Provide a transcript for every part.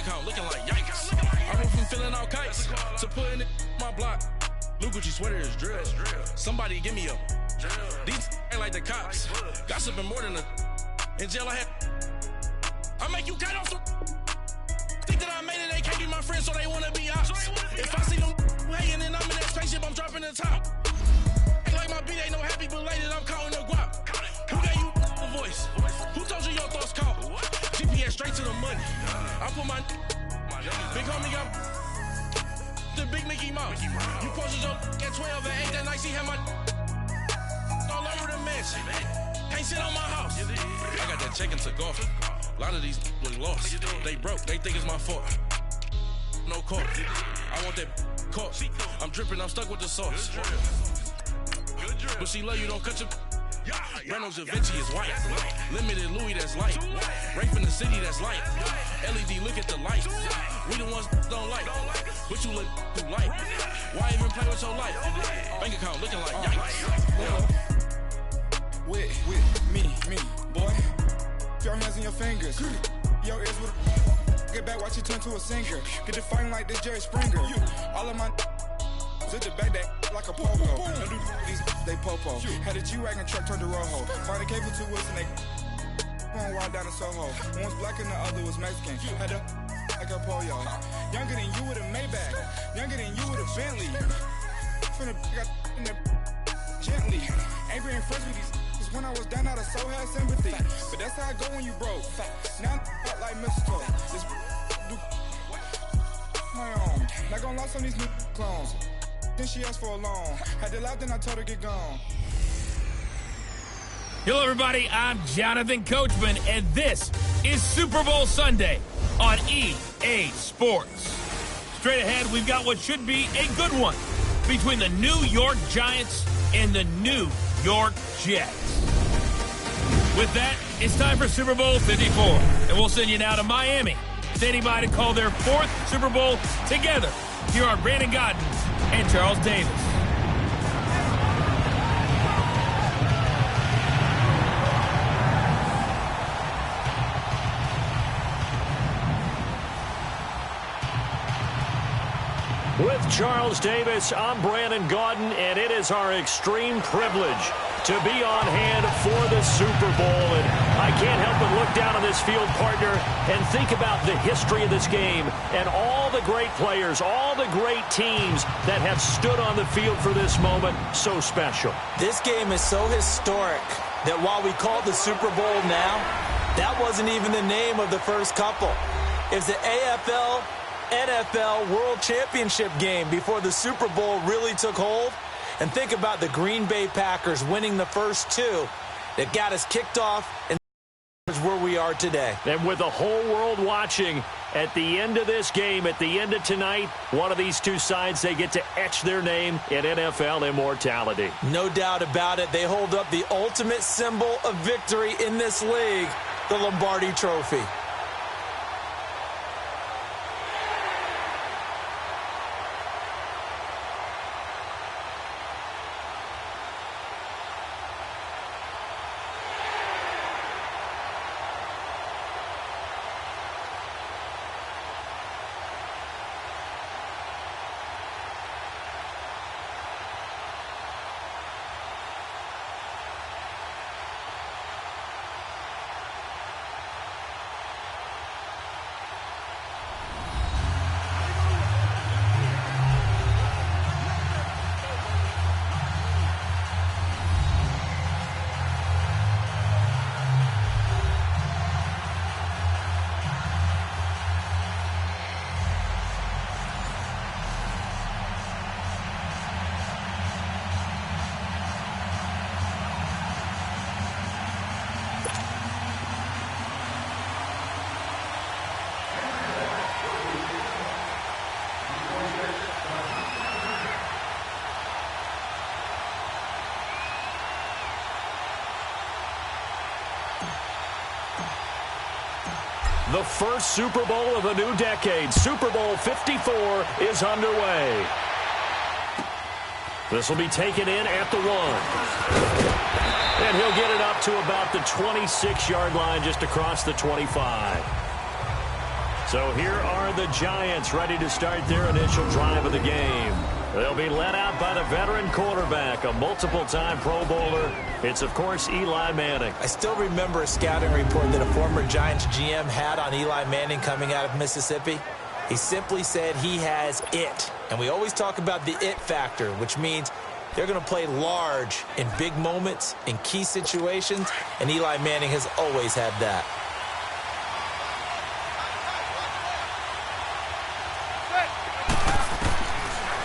account looking like yikes. I went from feeling all kites to putting it in my block. New Gucci sweater is drill. Somebody give me a. These ain't like the cops. Gossiping more than a. In jail I had. I make you cut off some. Think that I made it, they can't be my friends, so they wanna be ops. If I see them hating and I'm in that spaceship, I'm dropping the top. Ain't like my beat ain't no happy belated, I'm counting the guap. Who gave you the voice? Who told you your thoughts count? GPS straight to the money. I put my big homie got the big Mickey Mouse. You posted your at 12 and 8 that night, she had my all over the mansion. Can't sit on my house. I got that check into golf. A lot of these was lost. They broke, they think it's my fault. No call. I want that caught. I'm dripping, I'm stuck with the sauce. But she love you, don't cut your. Reynolds Da Vinci is white. Limited Louis, that's light. Rape in the city, that's light. LED, look at the light. We the ones don't like. But you look too light. Why even play with your life? Bank account looking like yikes. With me, boy. Your hands in your fingers. Your ears with a. Get back, watch you turn to a singer. Get to fighting like this Jerry Springer. All of my. Zip the back that like a pogo. Don't do these, they popo. Had a G-Wagon truck turned to Rojo. Find a cable to us and they going wild down in Soho. One was black and the other was Mexican. Had a like a pollo. Younger than you with a Maybach. Younger than you with a Bentley. From the got in the gently. Ain't been friends with these. Cause when I was down, I so had sympathy. But that's how I go when you broke. Now I'm out like mistletoe. This do my own. Not gonna lie on these new clones. Then she asked for a loan. Had to laugh, then I told her get gone. Hello, everybody. I'm Jonathan Coachman, and this is Super Bowl Sunday on EA Sports. Straight ahead, we've got what should be a good one between the New York Giants and the New York Jets. With that, it's time for Super Bowl 54, and we'll send you now to Miami, standing by to call their fourth Super Bowl together. Here are Brandon Gaudin and Charles Davis. With Charles Davis, I'm Brandon Gaudin, and it is our extreme privilege to be on hand for the Super Bowl. And I can't help but look down on this field, partner, and think about the history of this game and all the great players, all the great teams that have stood on the field for this moment. So special. This game is so historic that while we call it the Super Bowl now, that wasn't even the name of the first couple. It's the AFL NFL World Championship game before the Super Bowl really took hold. And think about the Green Bay Packers winning the first two that got us kicked off and where we are today. And with the whole world watching, at the end of this game, at the end of tonight, one of these two sides, they get to etch their name in NFL immortality. No doubt about it. They hold up the ultimate symbol of victory in this league, the Lombardi Trophy. The first Super Bowl of the new decade, Super Bowl 54, is underway. This will be taken in at the 1. And he'll get it up to about the 26-yard line, just across the 25. So here are the Giants ready to start their initial drive of the game. They'll be led out by the veteran quarterback, a multiple-time Pro Bowler. It's, of course, Eli Manning. I still remember a scouting report that a former Giants GM had on Eli Manning coming out of Mississippi. He simply said he has it. And we always talk about the it factor, which means they're going to play large in big moments, in key situations, and Eli Manning has always had that.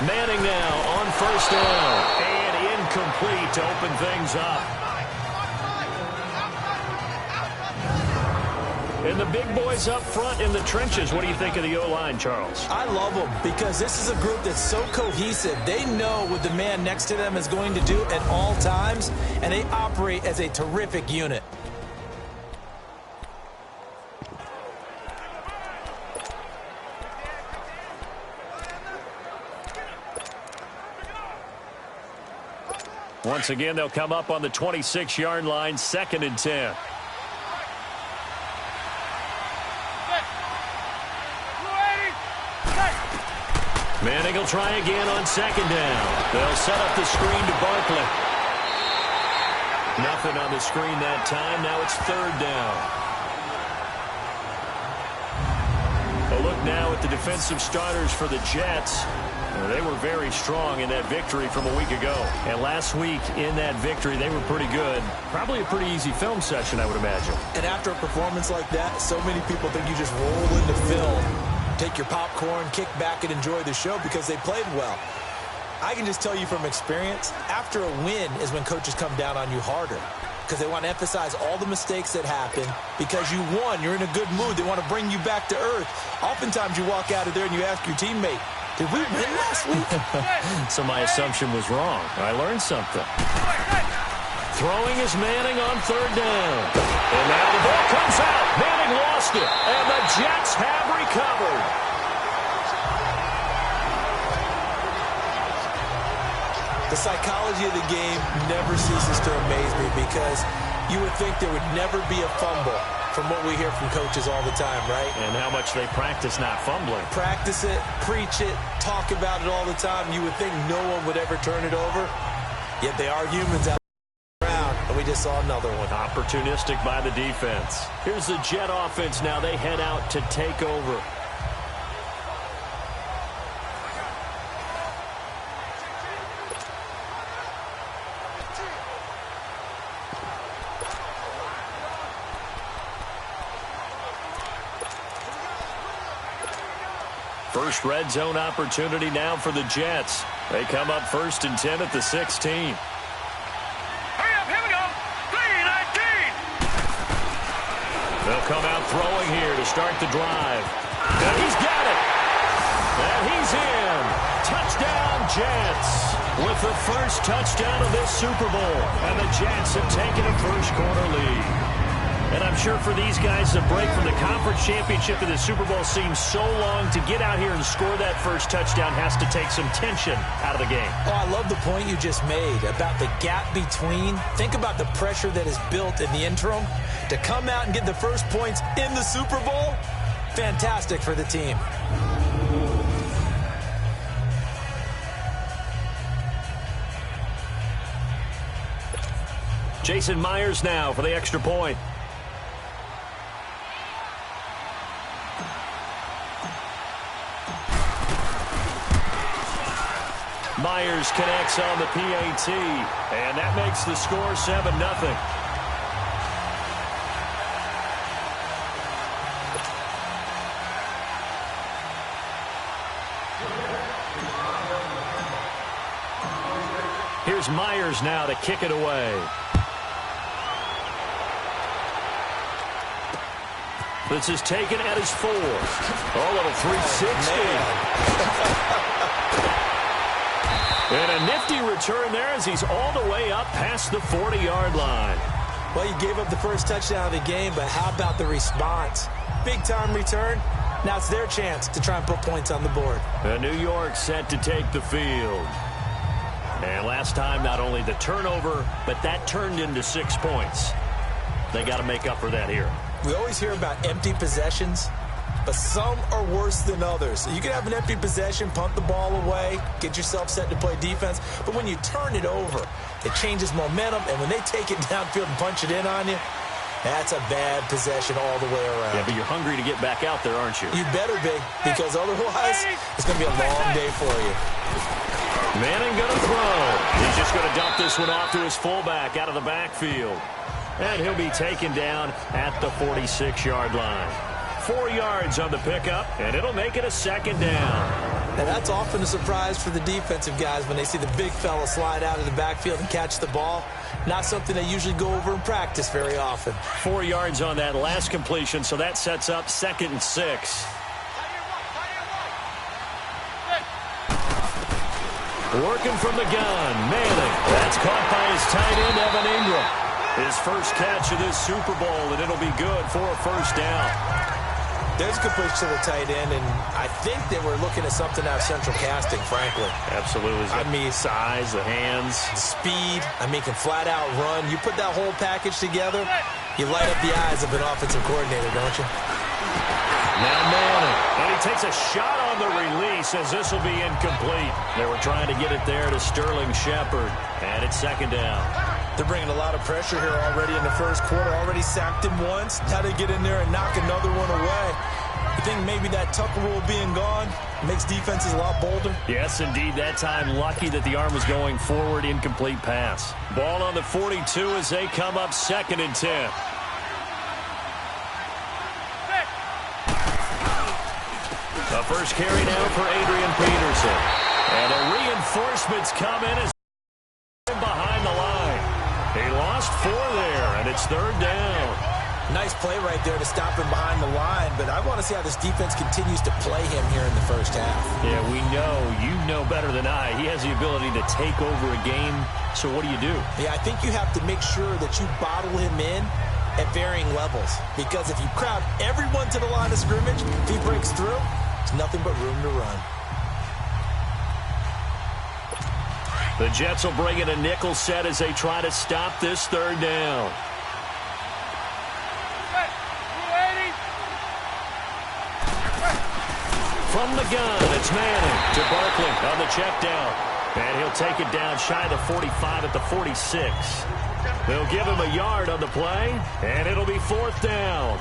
Manning now on first down, and incomplete to open things up. And the big boys up front in the trenches. What do you think of the O-line, Charles? I love them because this is a group that's so cohesive. They know what the man next to them is going to do at all times, and they operate as a terrific unit. Once again, they'll come up on the 26-yard line, 2nd and 10. Manning will try again on 2nd down. They'll set up the screen to Barkley. Nothing on the screen that time. Now it's 3rd down. A look now at the defensive starters for the Jets. They were very strong in that victory from a week ago. And last week in that victory, they were pretty good. Probably a pretty easy film session, I would imagine. And after a performance like that, so many people think you just roll into film, take your popcorn, kick back, and enjoy the show because they played well. I can just tell you from experience, after a win is when coaches come down on you harder because they want to emphasize all the mistakes that happen. Because you won, you're in a good mood. They want to bring you back to earth. Oftentimes you walk out of there and you ask your teammate, did we win last week? So my assumption was wrong. I learned something. Throwing is Manning on 3rd down. And now the ball comes out. Manning lost it. And the Jets have recovered. The psychology of the game never ceases to amaze me because you would think there would never be a fumble from what we hear from coaches all the time, right? And how much they practice not fumbling. Practice it, preach it, talk about it all the time. You would think no one would ever turn it over. Yet they are humans out around, and we just saw another one. Opportunistic by the defense. Here's the Jet offense now. They head out to take over. First red zone opportunity now for the Jets. They come up 1st and 10 at the 16. Hurry up, here we go. 3-19. They'll come out throwing here to start the drive. And he's got it. And he's in. Touchdown, Jets. With the first touchdown of this Super Bowl. And the Jets have taken a first-quarter lead. And I'm sure for these guys, the break from the conference championship to the Super Bowl seems so long. To get out here and score that first touchdown has to take some tension out of the game. Oh, I love the point you just made about the gap between. Think about the pressure that is built in the interim. To come out and get the first points in the Super Bowl, fantastic for the team. Jason Myers now for the extra point. Myers connects on the PAT, and that makes the score 7-0. Here's Myers now to kick it away. This is taken at his 4. Oh, little 360. And a nifty return there as he's all the way up past the 40-yard line. Well, you gave up the first touchdown of the game, but how about the response? Big-time return. Now it's their chance to try and put points on the board. New York set to take the field. And last time, not only the turnover, but that turned into 6 points. They got to make up for that here. We always hear about empty possessions. but some are worse than others. You can have an empty possession, punt the ball away, get yourself set to play defense, but when you turn it over, it changes momentum, and when they take it downfield and punch it in on you, that's a bad possession all the way around. Yeah, but you're hungry to get back out there, aren't you? You better be, because otherwise, it's going to be a long day for you. Manning going to throw. He's just going to dump this one off to his fullback out of the backfield. And he'll be taken down at the 46-yard line. 4 yards on the pickup, and it'll make it a second down. And that's often a surprise for the defensive guys when they see the big fella slide out of the backfield and catch the ball. Not something they usually go over in practice very often. 4 yards on that last completion, so that sets up 2nd and 6. Working from the gun, Manning. That's caught by his tight end, Evan Ingram. His first catch of this Super Bowl, and it'll be good for a first down. There's a completion to the tight end, and I think they were looking at something out of central casting, frankly. Absolutely. I mean, size, the hands. Speed. I mean, can flat out run. You put that whole package together, you light up the eyes of an offensive coordinator, don't you? Now Manning, and he takes a shot on the release as this will be incomplete. They were trying to get it there to Sterling Shepard, and it's second down. They're bringing a lot of pressure here already in the first quarter. Already sacked him once. Now they get in there and knock another one away. You think maybe that Tucker rule being gone makes defenses a lot bolder? Yes, indeed. That time, lucky that the arm was going forward. Incomplete pass. Ball on the 42 as they come up 2nd and 10. The first carry now for Adrian Peterson. And the reinforcements come in as behind the line. He lost 4 there, and it's 3rd down. Nice play right there to stop him behind the line, but I want to see how this defense continues to play him here in the first half. Yeah, we know. You know better than I. He has the ability to take over a game, so what do you do? Yeah, I think you have to make sure that you bottle him in at varying levels, because if you crowd everyone to the line of scrimmage, if he breaks through, there's nothing but room to run. The Jets will bring in a nickel set as they try to stop this 3rd down. From the gun, it's Manning to Barkley on the check down. And he'll take it down shy of the 45 at the 46. They'll give him a yard on the play, and it'll be 4th down.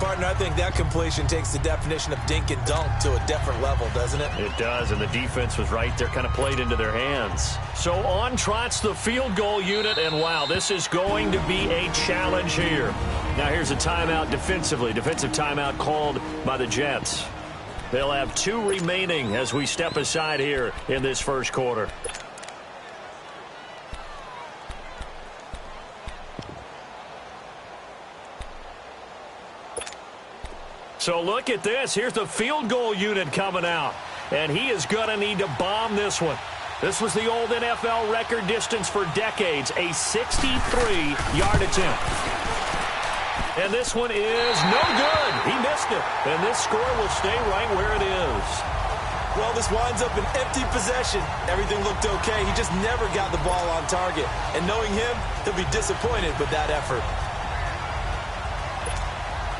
Partner, I think that completion takes the definition of dink and dunk to a different level, doesn't it? It does, and the defense was right there, kind of played into their hands. So on trots the field goal unit, and wow, this is going to be a challenge here. Now here's a timeout defensively. Defensive timeout called by the Jets. They'll have 2 remaining as we step aside here in this first quarter. So look at this. Here's the field goal unit coming out. And he is going to need to bomb this one. This was the old NFL record distance for decades, a 63-yard attempt. And this one is no good. He missed it. And this score will stay right where it is. Well, this winds up an empty possession. Everything looked okay. He just never got the ball on target. And knowing him, he'll be disappointed with that effort.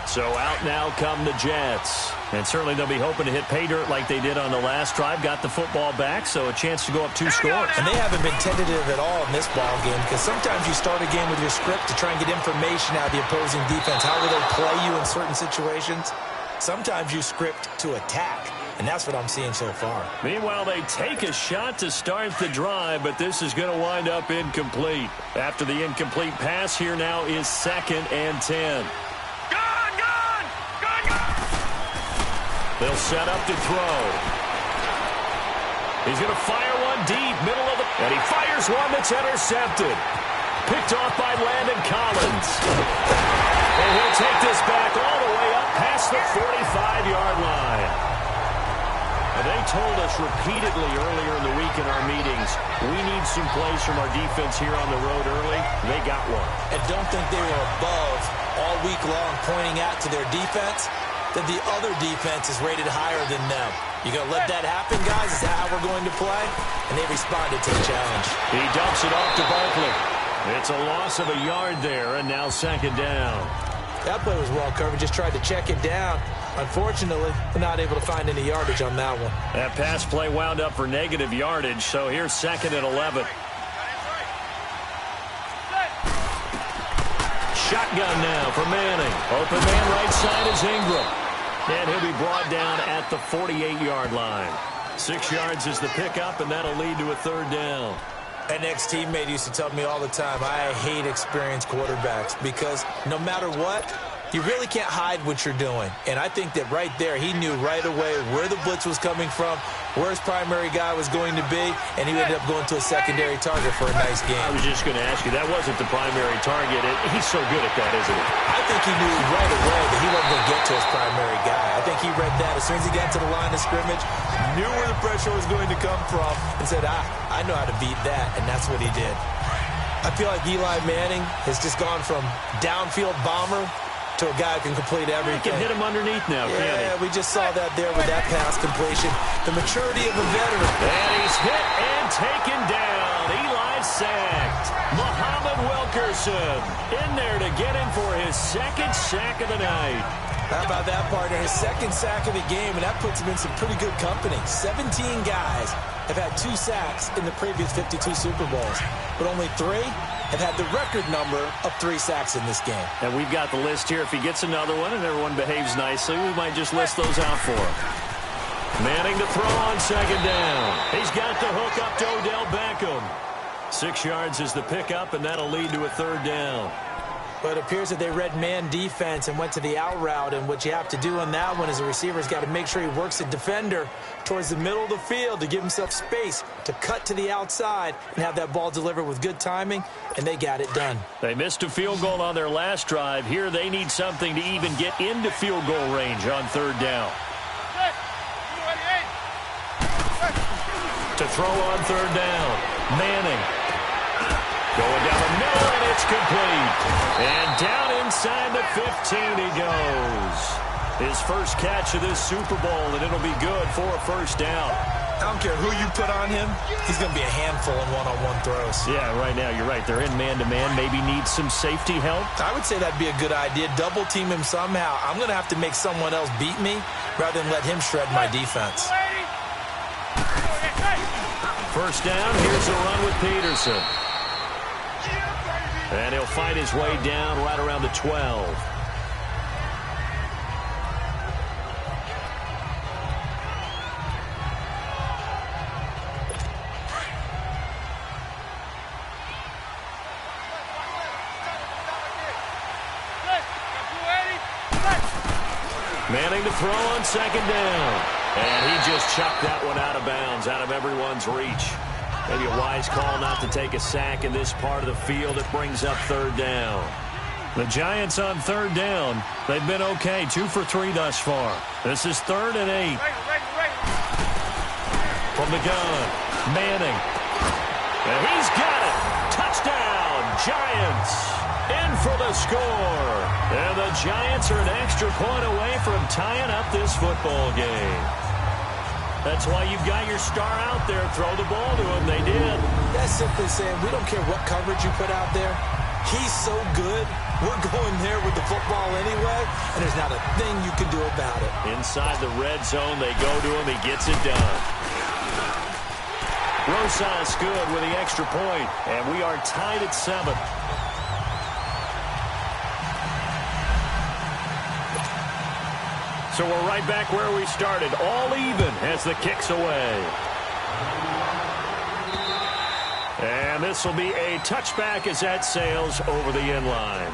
So out now come the Jets. And certainly they'll be hoping to hit pay dirt like they did on the last drive. Got the football back, so a chance to go up 2 scores. And they haven't been tentative at all in this ball game, because sometimes you start a game with your script to try and get information out of the opposing defense. How will they play you in certain situations? Sometimes you script to attack, and that's what I'm seeing so far. Meanwhile, they take a shot to start the drive, but this is going to wind up incomplete. After the incomplete pass, here now is 2nd and 10. They'll set up to throw. He's going to fire one deep, middle of the... And he fires one that's intercepted. Picked off by Landon Collins. And he'll take this back all the way up past the 45-yard line. And they told us repeatedly earlier in the week in our meetings, we need some plays from our defense here on the road early. They got one. And don't think they were above all week long pointing out to their defense that the other defense is rated higher than them. You going to let that happen, guys? Is that how we're going to play? And they responded to the challenge. He dumps it off to Barkley. It's a loss of a yard there, and now 2nd down. That play was well covered. Just tried to check it down. Unfortunately, we're not able to find any yardage on that one. That pass play wound up for negative yardage, so here's 2nd and 11. Shotgun now for Manning. Open man right side is Ingram. And he'll be brought down at the 48-yard line. 6 yards is the pickup, and that'll lead to a 3rd down. An ex-teammate used to tell me all the time, I hate experienced quarterbacks because no matter what, you really can't hide what you're doing. And I think that right there, he knew right away where the blitz was coming from, where his primary guy was going to be, and he ended up going to a secondary target for a nice game. I was just going to ask you, that wasn't the primary target. He's so good at that, isn't he? I think he knew right away that he wasn't going to get to his primary guy. I think he read that as soon as he got to the line of scrimmage, knew where the pressure was going to come from, and said, I know how to beat that, and that's what he did. I feel like Eli Manning has just gone from downfield bomber to a guy who can complete everything. He can hit him underneath now, can't he? Yeah, we just saw that there with that pass completion. The maturity of a veteran. And he's hit and taken down. Eli sacked. Muhammad Wilkerson in there to get him for his 2nd sack of the night. How about that, partner? His 2nd sack of the game, and that puts him in some pretty good company. 17 guys have had 2 sacks in the previous 52 Super Bowls, but only 3 have had the record number of 3 sacks in this game. And we've got the list here. If he gets another one and everyone behaves nicely, we might just list those out for him. Manning to throw on 2nd down. He's got the hook up to Odell Beckham. 6 yards is the pickup, and that'll lead to a 3rd down. But it appears that they read man defense and went to the out route, and what you have to do on that one is the receiver's got to make sure he works the defender towards the middle of the field to give himself space to cut to the outside and have that ball delivered with good timing, and they got it done. They missed a field goal on their last drive. Here they need something to even get into field goal range on 3rd down. To throw on 3rd down, Manning. Going down the middle, and it's complete. And down inside the 15 he goes. His first catch of this Super Bowl, and it'll be good for a 1st down. I don't care who you put on him, he's going to be a handful in one-on-one throws. Yeah, right now, you're right. They're in man-to-man. Maybe need some safety help. I would say that'd be a good idea. Double team him somehow. I'm going to have to make someone else beat me rather than let him shred my defense. 1st down, here's a run with Peterson. And he'll fight his way down right around the 12. Manning to throw on 2nd down. And he just chucked that one out of bounds, out of everyone's reach. Maybe a wise call not to take a sack in this part of the field. It brings up 3rd down. The Giants on 3rd down. They've been okay, 2 for 3 thus far. This is 3rd and 8. From the gun, Manning. And he's got it. Touchdown, Giants. In for the score. And the Giants are an extra point away from tying up this football game. That's why you've got your star out there. Throw the ball to him. They did. That's simply saying we don't care what coverage you put out there. He's so good. We're going there with the football anyway, and there's not a thing you can do about it. Inside the red zone, they go to him. He gets it done. Rosas good with the extra point, and we are tied at 7. So we're right back where we started, all even as the kick's away. And this will be a touchback as that sails over the end line.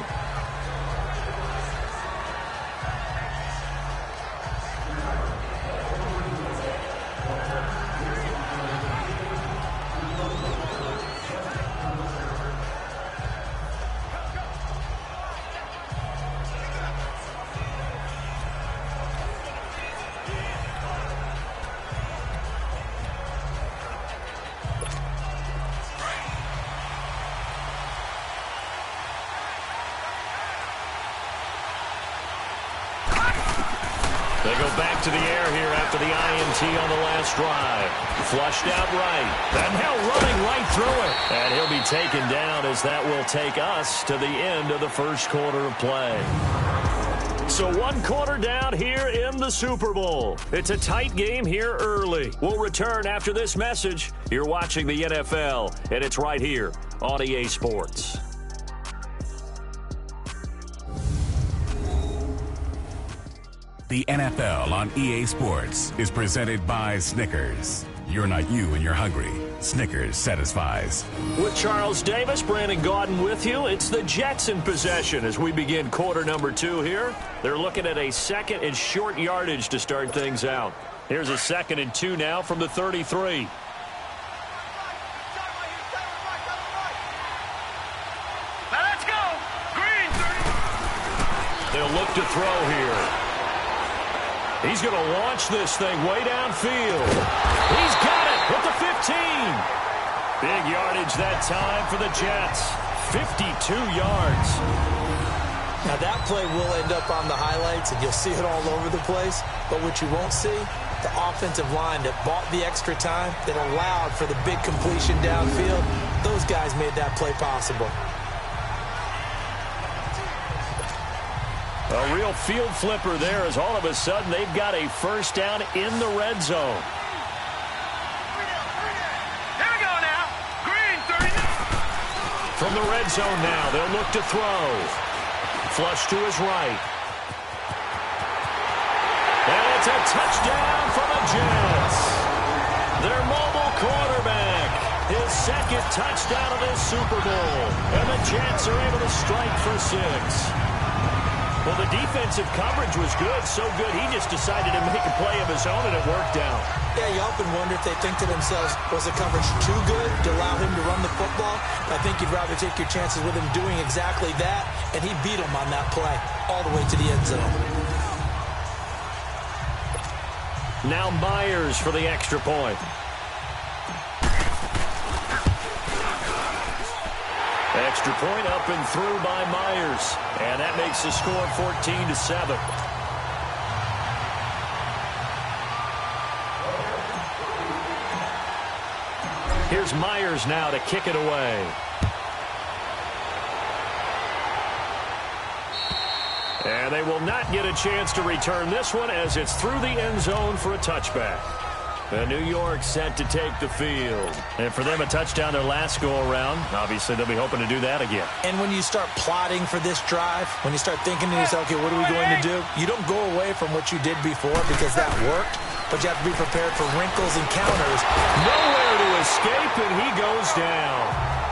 They go back to the air here after the INT on the last drive. Flushed out right. And now running right through it. And he'll be taken down as that will take us to the end of the first quarter of play. So 1 quarter down here in the Super Bowl. It's a tight game here early. We'll return after this message. You're watching the NFL, and it's right here on EA Sports. The NFL on EA Sports is presented by Snickers. You're not you when you're hungry. Snickers satisfies. With Charles Davis, Brandon Gaudin with you. It's the Jets in possession as we begin quarter number 2 here. They're looking at a second and short yardage to start things out. Here's a 2nd and 2 now from the 33. Now let's go. Green. They'll look to throw here. He's going to launch this thing way downfield. He's got it with the 15. Big yardage that time for the Jets. 52 yards. Now that play will end up on the highlights, and you'll see it all over the place. But what you won't see, the offensive line that bought the extra time, that allowed for the big completion downfield, those guys made that play possible. A real field flipper there as all of a sudden they've got a first down in the red zone. Here we go now. Green, 30. From the red zone now, they'll look to throw. Flush to his right. And it's a touchdown for the Jets. Their mobile quarterback. His 2nd touchdown of this Super Bowl. And the Jets are able to strike for 6. Well, the defensive coverage was good, so good he just decided to make a play of his own, and it worked out. Yeah, you often wonder if they think to themselves, was the coverage too good to allow him to run the football? I think you'd rather take your chances with him doing exactly that, and he beat him on that play all the way to the end zone. Now Myers for the extra point. Extra point up and through by Myers. And that makes the score 14-7. Here's Myers now to kick it away. And they will not get a chance to return this one as it's through the end zone for a touchback. And New York set to take the field. And for them, a touchdown their last go-around. Obviously, they'll be hoping to do that again. And when you start plotting for this drive, when you start thinking to yourself, okay, what are we going to do? You don't go away from what you did before because that worked, but you have to be prepared for wrinkles and counters. Nowhere to escape, and he goes down.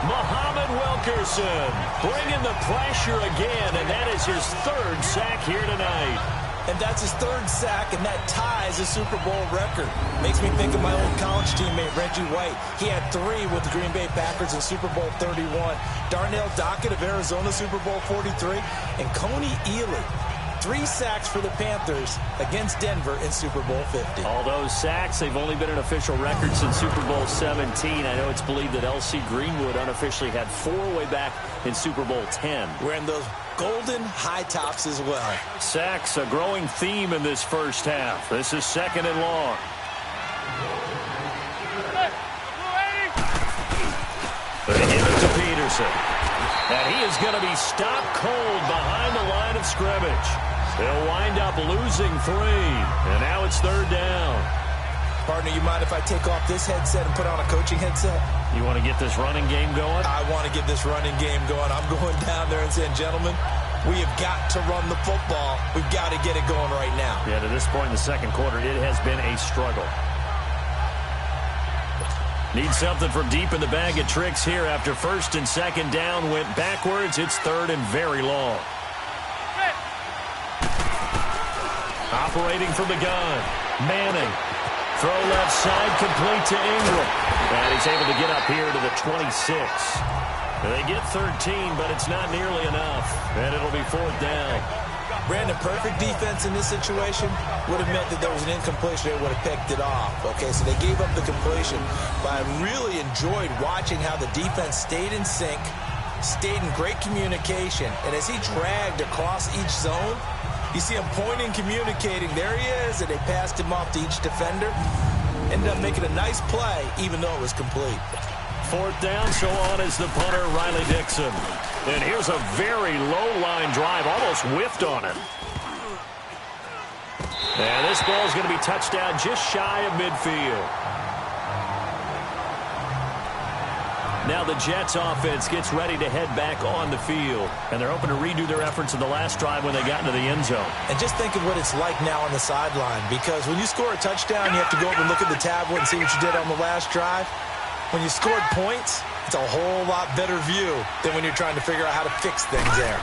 Muhammad Wilkerson bringing the pressure again, and that is his 3rd sack here tonight. And that's his 3rd sack, and that ties a Super Bowl record. Makes me think of my old college teammate, Reggie White. He had 3 with the Green Bay Packers in Super Bowl 31. Darnell Dockett of Arizona, Super Bowl 43. And Coney Ealy, 3 sacks for the Panthers against Denver in Super Bowl 50. All those sacks, they've only been an official record since Super Bowl 17. I know it's believed that L.C. Greenwood unofficially had 4 way back in Super Bowl 10. Wearing those golden high tops as well. Sacks, a growing theme in this first half. This is 2nd and long. They give it to Peterson. And he is going to be stopped cold behind the line of scrimmage. They'll wind up losing 3. And now it's 3rd down. Partner, you mind if I take off this headset and put on a coaching headset? You want to get this running game going? I want to get this running game going. I'm going down there and saying, gentlemen, we have got to run the football. We've got to get it going right now. Yeah, to this point in the 2nd quarter, it has been a struggle. Need something from deep in the bag of tricks here after 1st and 2nd down went backwards. It's 3rd and very long. Operating from the gun. Manning. Throw left side, complete to Ingram. And he's able to get up here to the 26. They get 13, but it's not nearly enough. And it'll be 4th down. Brandon, perfect defense in this situation would have meant that there was an incompletion. They would have picked it off. Okay, so they gave up the completion. But I really enjoyed watching how the defense stayed in sync, stayed in great communication. And as he dragged across each zone, you see him pointing, communicating. There he is, and they passed him off to each defender. Ended up making a nice play, even though it was complete. 4th down, so on is the punter, Riley Dixon. And here's a very low-line drive, almost whiffed on it. And this ball is going to be touched down just shy of midfield. Now the Jets offense gets ready to head back on the field. And they're hoping to redo their efforts in the last drive when they got into the end zone. And just think of what it's like now on the sideline. Because when you score a touchdown, you have to go over and look at the tablet and see what you did on the last drive. When you scored points, it's a whole lot better view than when you're trying to figure out how to fix things there.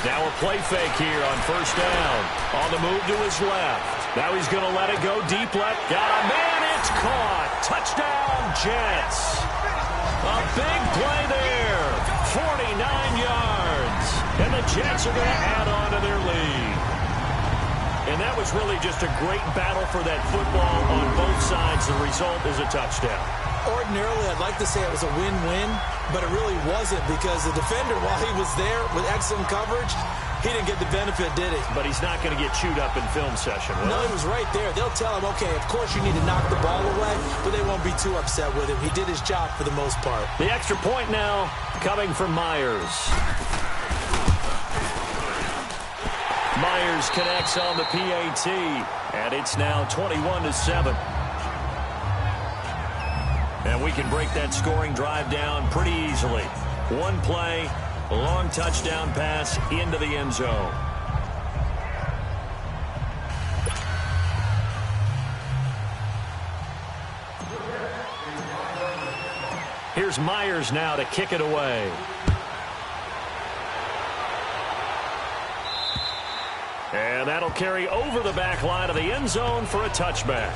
Now a play fake here on first down. On the move to his left. Now he's going to let it go deep left. Got a man. It's caught. Touchdown, Jets. A big play there, 49 yards, and the Jets are going to add on to their lead. And that was really just a great battle for that football on both sides. The result is a touchdown. Ordinarily, I'd like to say it was a win-win, but it really wasn't because the defender, while he was there with excellent coverage, he didn't get the benefit, did he? But he's not going to get chewed up in film session, will No, he was right there. They'll tell him, okay, of course you need to knock the ball away, but they won't be too upset with him. He did his job for the most part. The extra point now coming from Myers. Myers connects on the PAT, and it's now 21-7. And we can break that scoring drive down pretty easily. One play, a long touchdown pass into the end zone. Here's Myers now to kick it away. And that'll carry over the back line of the end zone for a touchback.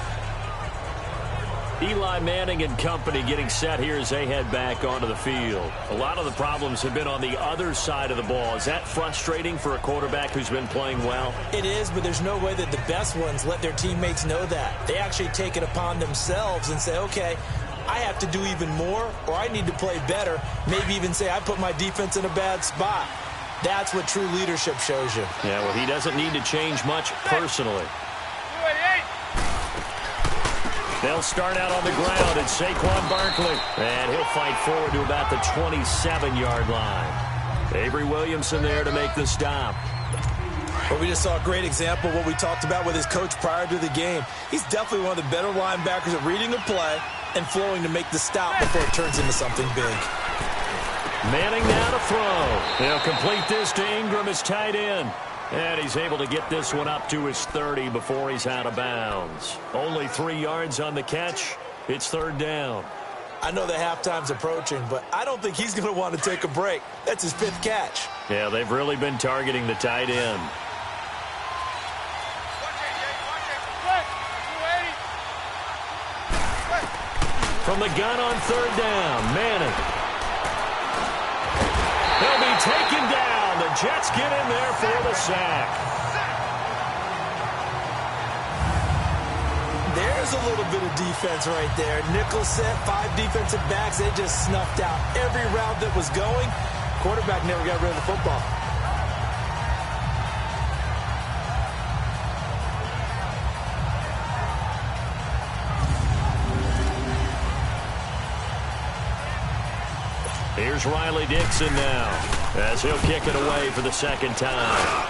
Eli Manning and company getting set here as they head back onto the field. A lot of the problems have been on the other side of the ball. Is that frustrating for a quarterback who's been playing well? It is, but there's no way that the best ones let their teammates know that. They actually take it upon themselves and say, okay, I have to do even more, or I need to play better. Maybe even say I put my defense in a bad spot. That's what true leadership shows you. Yeah, well, he doesn't need to change much personally. They'll start out on the ground. It's Saquon Barkley. And he'll fight forward to about the 27-yard line. Avery Williamson there to make the stop. Well, we just saw a great example of what we talked about with his coach prior to the game. He's definitely one of the better linebackers at reading a play and flowing to make the stop before it turns into something big. Manning now to throw. He'll complete this to Ingram, his tight end. And he's able to get this one up to his 30 before he's out of bounds. Only 3 yards on the catch. It's third down. I know the halftime's approaching, but I don't think he's going to want to take a break. That's his 5th catch. Yeah, they've really been targeting the tight end. From the gun on third down, Manning. He'll be taken down. The Jets get in there for the sack. There's a little bit of defense right there. Nickel set, 5 defensive backs. They just snuffed out every route that was going. Quarterback never got rid of the football. Here's Riley Dixon now as he'll kick it away for the second time.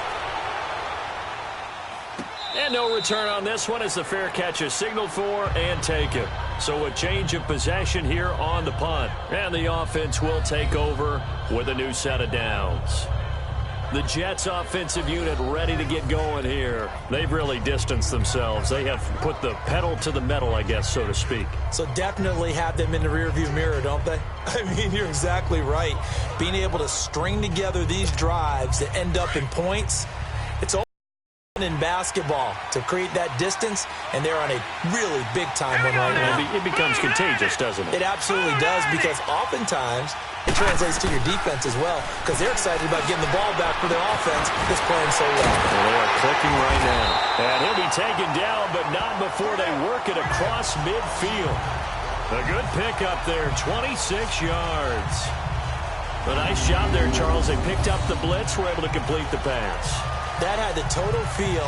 And no return on this one as the fair catch is signaled for and taken. So a change of possession here on the punt. And the offense will take over with a new set of downs. The Jets offensive unit ready to get going here. They've really distanced themselves. They have put the pedal to the metal, I guess, so to speak. So definitely have them in the rearview mirror, don't they? I mean, you're exactly right. Being able to string together these drives that end up in points, it's all in basketball to create that distance, and they're on a really big-time one right now. It becomes contagious, doesn't it? It absolutely does, because oftentimes it translates to your defense as well, because they're excited about getting the ball back for their offense that's playing so well. Well, they are clicking right now. And he'll be taken down, but not before they work it across midfield. A good pickup there, 26 yards. A nice job there, Charles. They picked up the blitz, were able to complete the pass. That had the total feel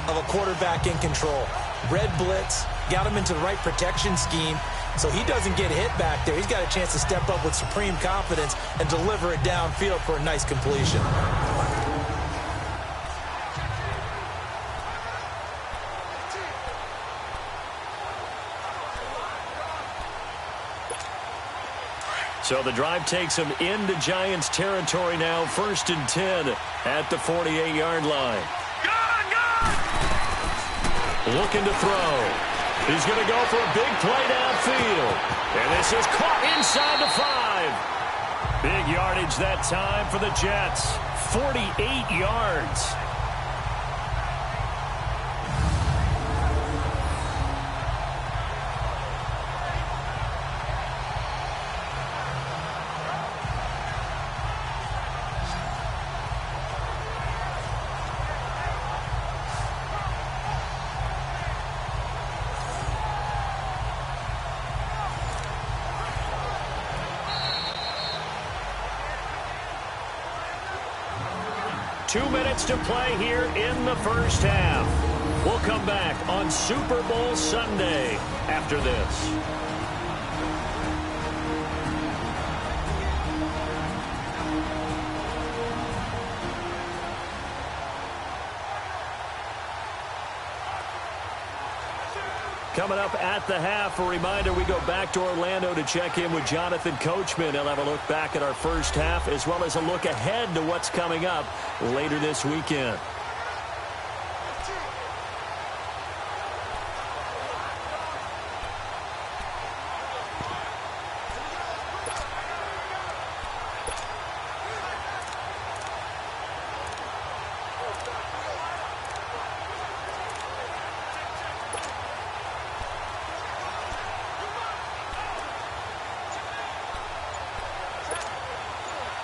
of a quarterback in control. Red blitz, got him into the right protection scheme, so he doesn't get hit back there. He's got a chance to step up with supreme confidence and deliver it downfield for a nice completion. So the drive takes him into Giants territory now, 1st and 10 at the 48-yard line. Looking to throw. He's going to go for a big play downfield. And this is caught inside the 5. Big yardage that time for the Jets. 48 yards. Two minutes to play here in the first half. We'll come back on Super Bowl Sunday after this. Coming up at the half, a reminder, we go back to Orlando to check in with Jonathan Coachman. He'll have a look back at our first half as well as a look ahead to what's coming up later this weekend.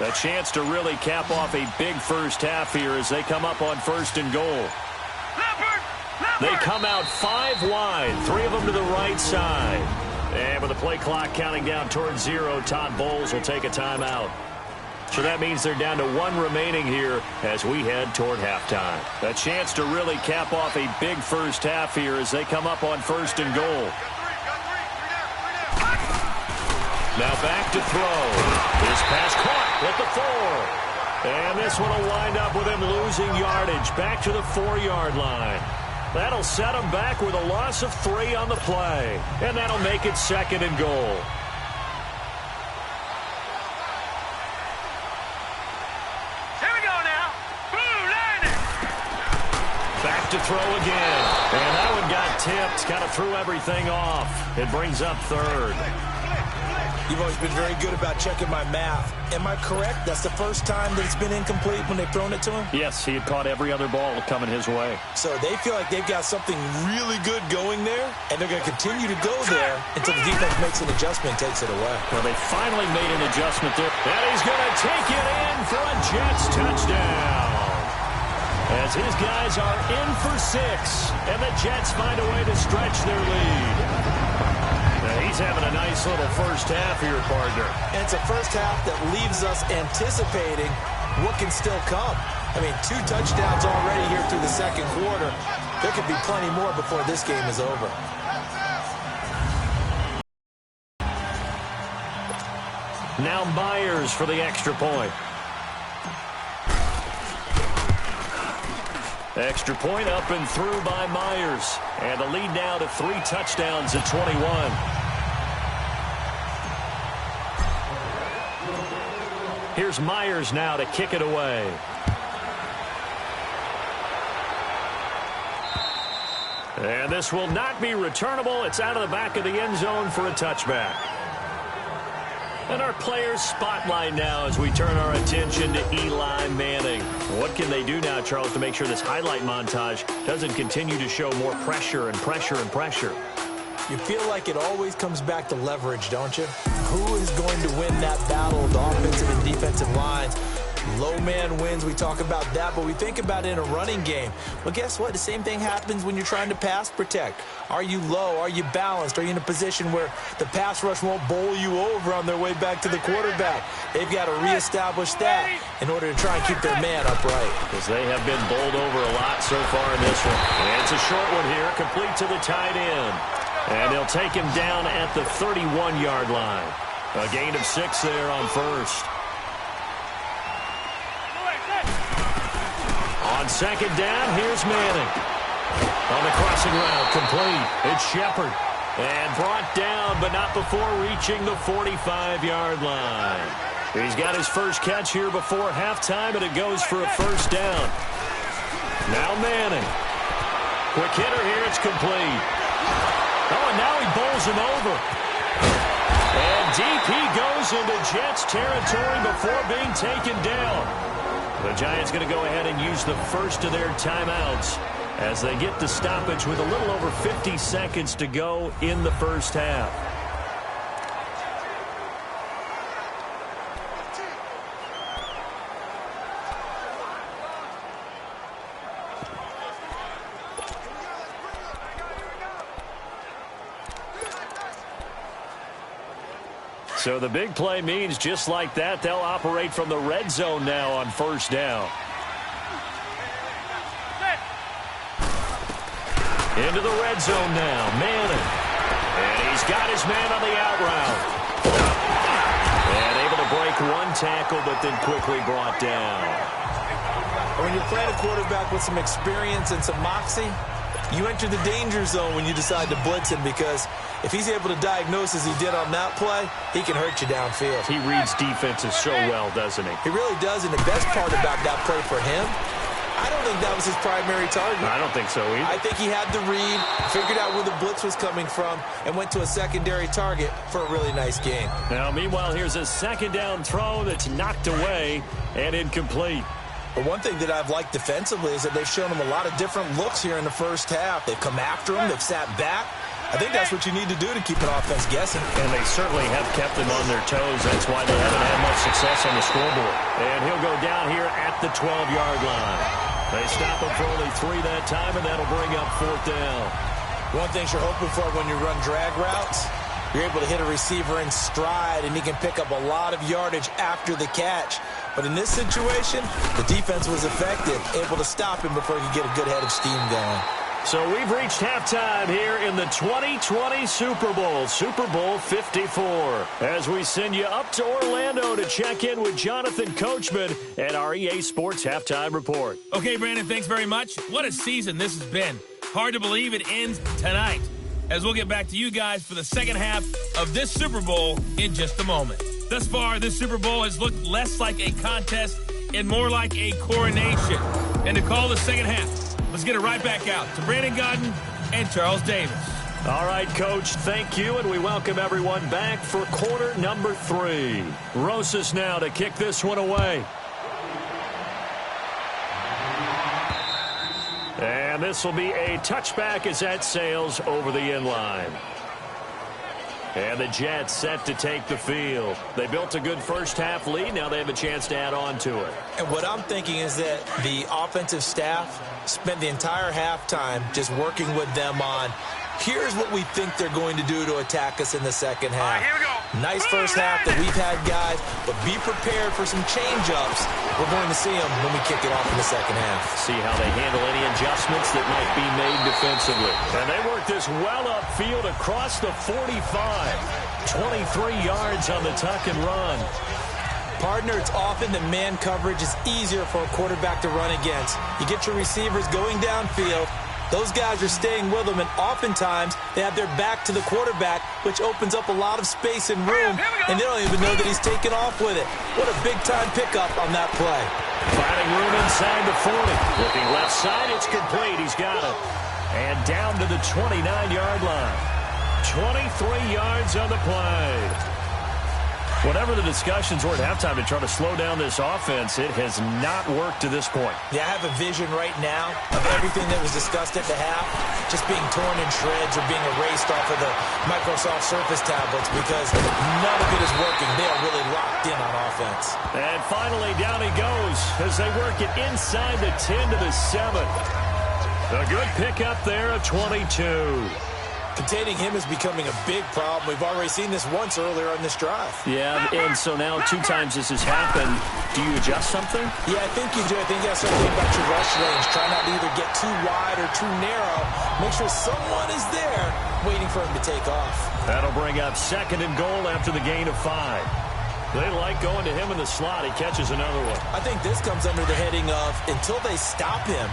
A chance to really cap off a big first half here as they come up on 1st and goal. They come out 5 wide, 3 of them to the right side. And with the play clock counting down towards 0, Todd Bowles will take a timeout. So that means they're down to 1 remaining here as we head toward halftime. A chance to really cap off a big first half here as they come up on 1st and goal. Now back to throw. His pass caught at the 4. And this one will wind up with him losing yardage back to the 4-yard line. That'll set him back with a loss of 3 on the play. And that'll make it 2nd and goal. Here we go now. Blue landing. Back to throw again. And that one got tipped. Kind of threw everything off. It brings up 3rd. You've always been very good about checking my math. Am I correct? That's the first time that it's been incomplete when they've thrown it to him? Yes, he had caught every other ball coming his way. So they feel like they've got something really good going there, and they're going to continue to go there until the defense makes an adjustment and takes it away. Well, they finally made an adjustment there. And he's going to take it in for a Jets touchdown. As his guys are in for 6, and the Jets find a way to stretch their lead. He's having a nice little first half here, partner. And it's a first half that leaves us anticipating what can still come. I mean, 2 touchdowns already here through the 2nd quarter. There could be plenty more before this game is over. Now Myers for the extra point. Extra point up and through by Myers. And the lead now to 3 touchdowns at 21. Here's Myers now to kick it away. And this will not be returnable. It's out of the back of the end zone for a touchback. And our players spotlight now as we turn our attention to Eli Manning. What can they do now, Charles, to make sure this highlight montage doesn't continue to show more pressure and pressure and pressure? You feel like it always comes back to leverage, don't you? Who is going to win that battle of the offensive and defensive lines? Low man wins. We talk about that, but we think about it in a running game. Well, guess what? The same thing happens when you're trying to pass protect. Are you low? Are you balanced? Are you in a position where the pass rush won't bowl you over on their way back to the quarterback? They've got to reestablish that in order to try and keep their man upright. Because they have been bowled over a lot so far in this one. And it's a short one here, complete to the tight end. And they'll take him down at the 31-yard line. A gain of 6 there on first. On second down, here's Manning. On the crossing route, complete. It's Shepard. And brought down, but not before reaching the 45-yard line. He's got his first catch here before halftime, and it goes for a first down. Now Manning. Quick hitter here, it's complete. Oh, and now he bowls him over. And deep he goes into Jets territory before being taken down. The Giants going to go ahead and use the first of their timeouts as they get the stoppage with a little over 50 seconds to go in the first half. So the big play means just like that, they'll operate from the red zone now on first down. Into the red zone now, Manning. And he's got his man on the out route. And able to break one tackle, but then quickly brought down. When you're playing a quarterback with some experience and some moxie, you enter the danger zone when you decide to blitz him, because if he's able to diagnose as he did on that play, he can hurt you downfield. He reads defenses so well, doesn't he? He really does, and the best part about that play for him, I don't think that was his primary target. I don't think so either. I think he had the read, figured out where the blitz was coming from, and went to a secondary target for a really nice game. Now, meanwhile, here's a second down throw that's knocked away and incomplete. But one thing that I've liked defensively is that they've shown him a lot of different looks here in the first half. They've come after him. They've sat back. I think that's what you need to do to keep an offense guessing. And they certainly have kept them on their toes. That's why they haven't had much success on the scoreboard. And he'll go down here at the 12-yard line. They stop him for only 3 that time, and that'll bring up fourth down. One thing you're hoping for when you run drag routes, you're able to hit a receiver in stride, and he can pick up a lot of yardage after the catch. But in this situation, the defense was effective, able to stop him before he could get a good head of steam going. So we've reached halftime here in the 2020 Super Bowl, Super Bowl 54. As we send you up to Orlando to check in with Jonathan Coachman and our EA Sports Halftime Report. Okay, Brandon, thanks very much. What a season this has been. Hard to believe it ends tonight, as we'll get back to you guys for the second half of this Super Bowl in just a moment. Thus far, this Super Bowl has looked less like a contest and more like a coronation. And to call the second half, let's get it right back out to Brandon Gaudin and Charles Davis. All right, Coach, thank you, and we welcome everyone back for quarter number 3. Rosas now to kick this one away. And this will be a touchback as that sails over the end line. And the Jets set to take the field. They built a good first half lead. Now they have a chance to add on to it. And what I'm thinking is that the offensive staff spent the entire halftime just working with them on, here's what we think they're going to do to attack us in the second half. Here we go. Nice first half that we've had, guys, but be prepared for some change-ups. We're going to see them when we kick it off in the second half. See how they handle any adjustments that might be made defensively. And they work this well upfield across the 45. 23 yards on the tuck and run. Partner, it's often that man coverage is easier for a quarterback to run against. You get your receivers going downfield. Those guys are staying with them, and oftentimes they have their back to the quarterback, which opens up a lot of space and room, and they don't even know that he's taken off with it. What a big-time pickup on that play. Finding room inside the 40. Looking left side, it's complete. He's got it. And down to the 29-yard line. 23 yards on the play. Whatever the discussions were at halftime to try to slow down this offense, it has not worked to this point. Yeah, I have a vision right now of everything that was discussed at the half just being torn in shreds or being erased off of the Microsoft Surface tablets, because none of it is working. They are really locked in on offense. And finally, down he goes as they work it inside the 10 to the 7. A good pickup there at 22. Containing him is becoming a big problem. We've already seen this once earlier on this drive. Yeah, and so now 2 times this has happened. Do you adjust something? Yeah, I think you do. I think you have something about your rush range. Try not to either get too wide or too narrow. Make sure someone is there waiting for him to take off. That'll bring up 2nd and goal after the gain of 5. They like going to him in the slot. He catches another one. I think this comes under the heading of, until they stop him,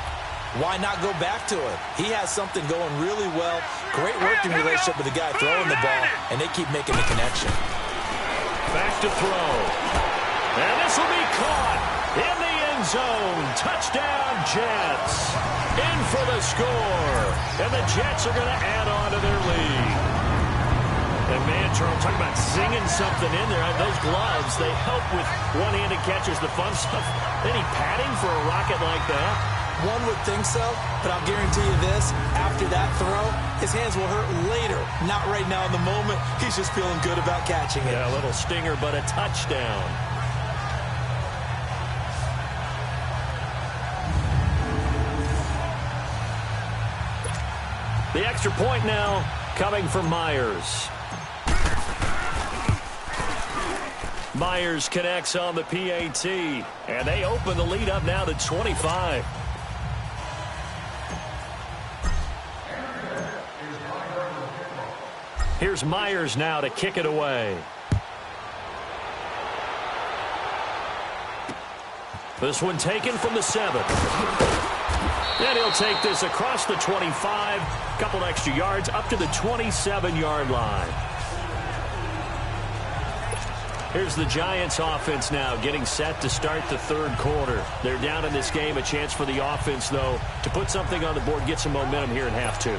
why not go back to it? He has something going really well. Great working relationship with the guy throwing the ball, and they keep making the connection. Back to throw. And this will be caught in the end zone. Touchdown, Jets. In for the score. And the Jets are going to add on to their lead. And man, Charles, talk about zinging something in there. Those gloves, they help with one-handed catches, the fun stuff. Any padding for a rocket like that? One would think so, but I'll guarantee you this. After that throw, his hands will hurt later. Not right now in the moment. He's just feeling good about catching it. Yeah, a little stinger, but a touchdown. The extra point now coming from Myers. Myers connects on the PAT, and they open the lead up now to 25. Here's Myers now to kick it away. This one taken from the 7. And he'll take this across the 25, couple extra yards up to the 27-yard line. Here's the Giants offense now getting set to start the third quarter. They're down in this game. A chance for the offense, though, to put something on the board, get some momentum here in half 2.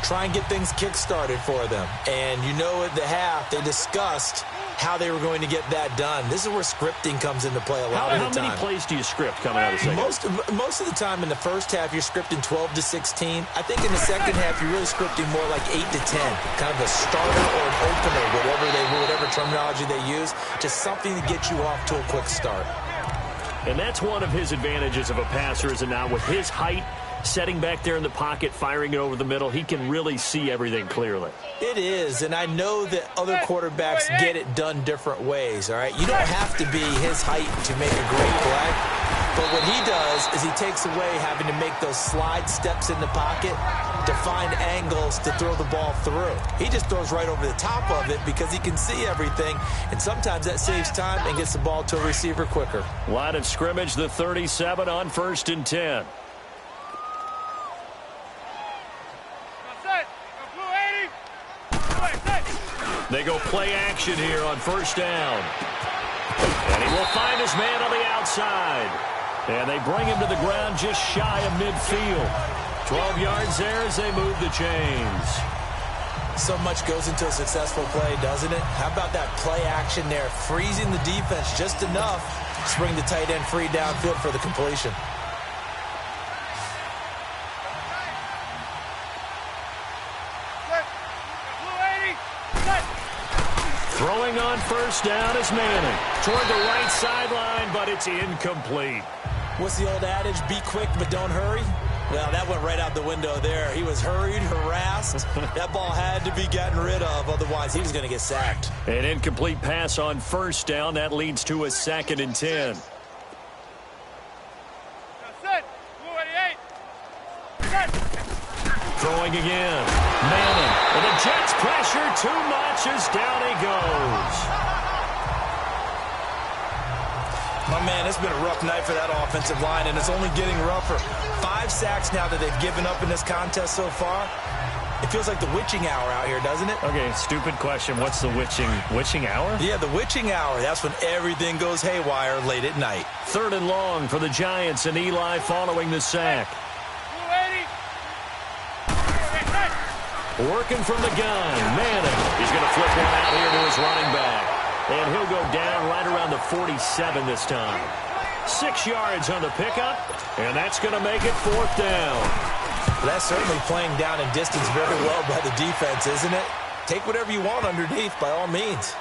Try and get things kick-started for them. And you know at the half, they discussed how they were going to get that done. This is where scripting comes into play a lot of the time. How many plays do you script coming out of the second? Most of the time in the first half, you're scripting 12 to 16. I think in the second half, you're really scripting more like 8 to 10. Kind of a starter or an opener, whatever terminology they use. Just something to get you off to a quick start. And that's one of his advantages of a passer, is it not? With his height, setting back there in the pocket, firing it over the middle, he can really see everything clearly. It is, and I know that other quarterbacks get it done different ways, all right? You don't have to be his height to make a great play, but what he does is he takes away having to make those slide steps in the pocket to find angles to throw the ball through. He just throws right over the top of it because he can see everything, and sometimes that saves time and gets the ball to a receiver quicker. Line of scrimmage, the 37 on 1st and 10. They go play action here on 1st down. And he will find his man on the outside. And they bring him to the ground just shy of midfield. 12 yards there as they move the chains. So much goes into a successful play, doesn't it? How about that play action there? Freezing the defense just enough to bring the tight end free downfield for the completion. Throwing on 1st down is Manning. Toward the right sideline, but it's incomplete. What's the old adage? Be quick, but don't hurry? Well, that went right out the window there. He was hurried, harassed. That ball had to be gotten rid of, otherwise he was going to get sacked. An incomplete pass on 1st down. That leads to a 2nd and 10. Throwing again. Manning. And the Jets pressure too much as down he goes. My man, it's been a rough night for that offensive line, and it's only getting rougher. 5 sacks now that they've given up in this contest so far. It feels like the witching hour out here, doesn't it? Okay, stupid question. What's the witching hour? Yeah, the witching hour. That's when everything goes haywire late at night. 3rd and long for the Giants, and Eli following the sack. Working from the gun. Manning. He's going to flip one out here to his running back. And he'll go down right around the 47 this time. 6 yards on the pickup, and that's going to make it 4th down. That's certainly playing down in distance very well by the defense, isn't it? Take whatever you want underneath, by all means.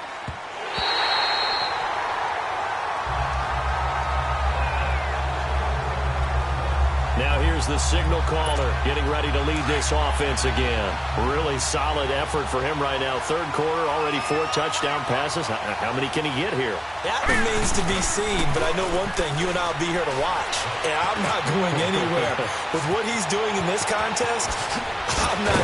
Now here's the signal caller getting ready to lead this offense again. Really solid effort for him right now. 3rd quarter, already 4 touchdown passes. How many can he get here? That remains to be seen, but I know one thing. You and I will be here to watch, and I'm not going anywhere. With what he's doing in this contest, I'm not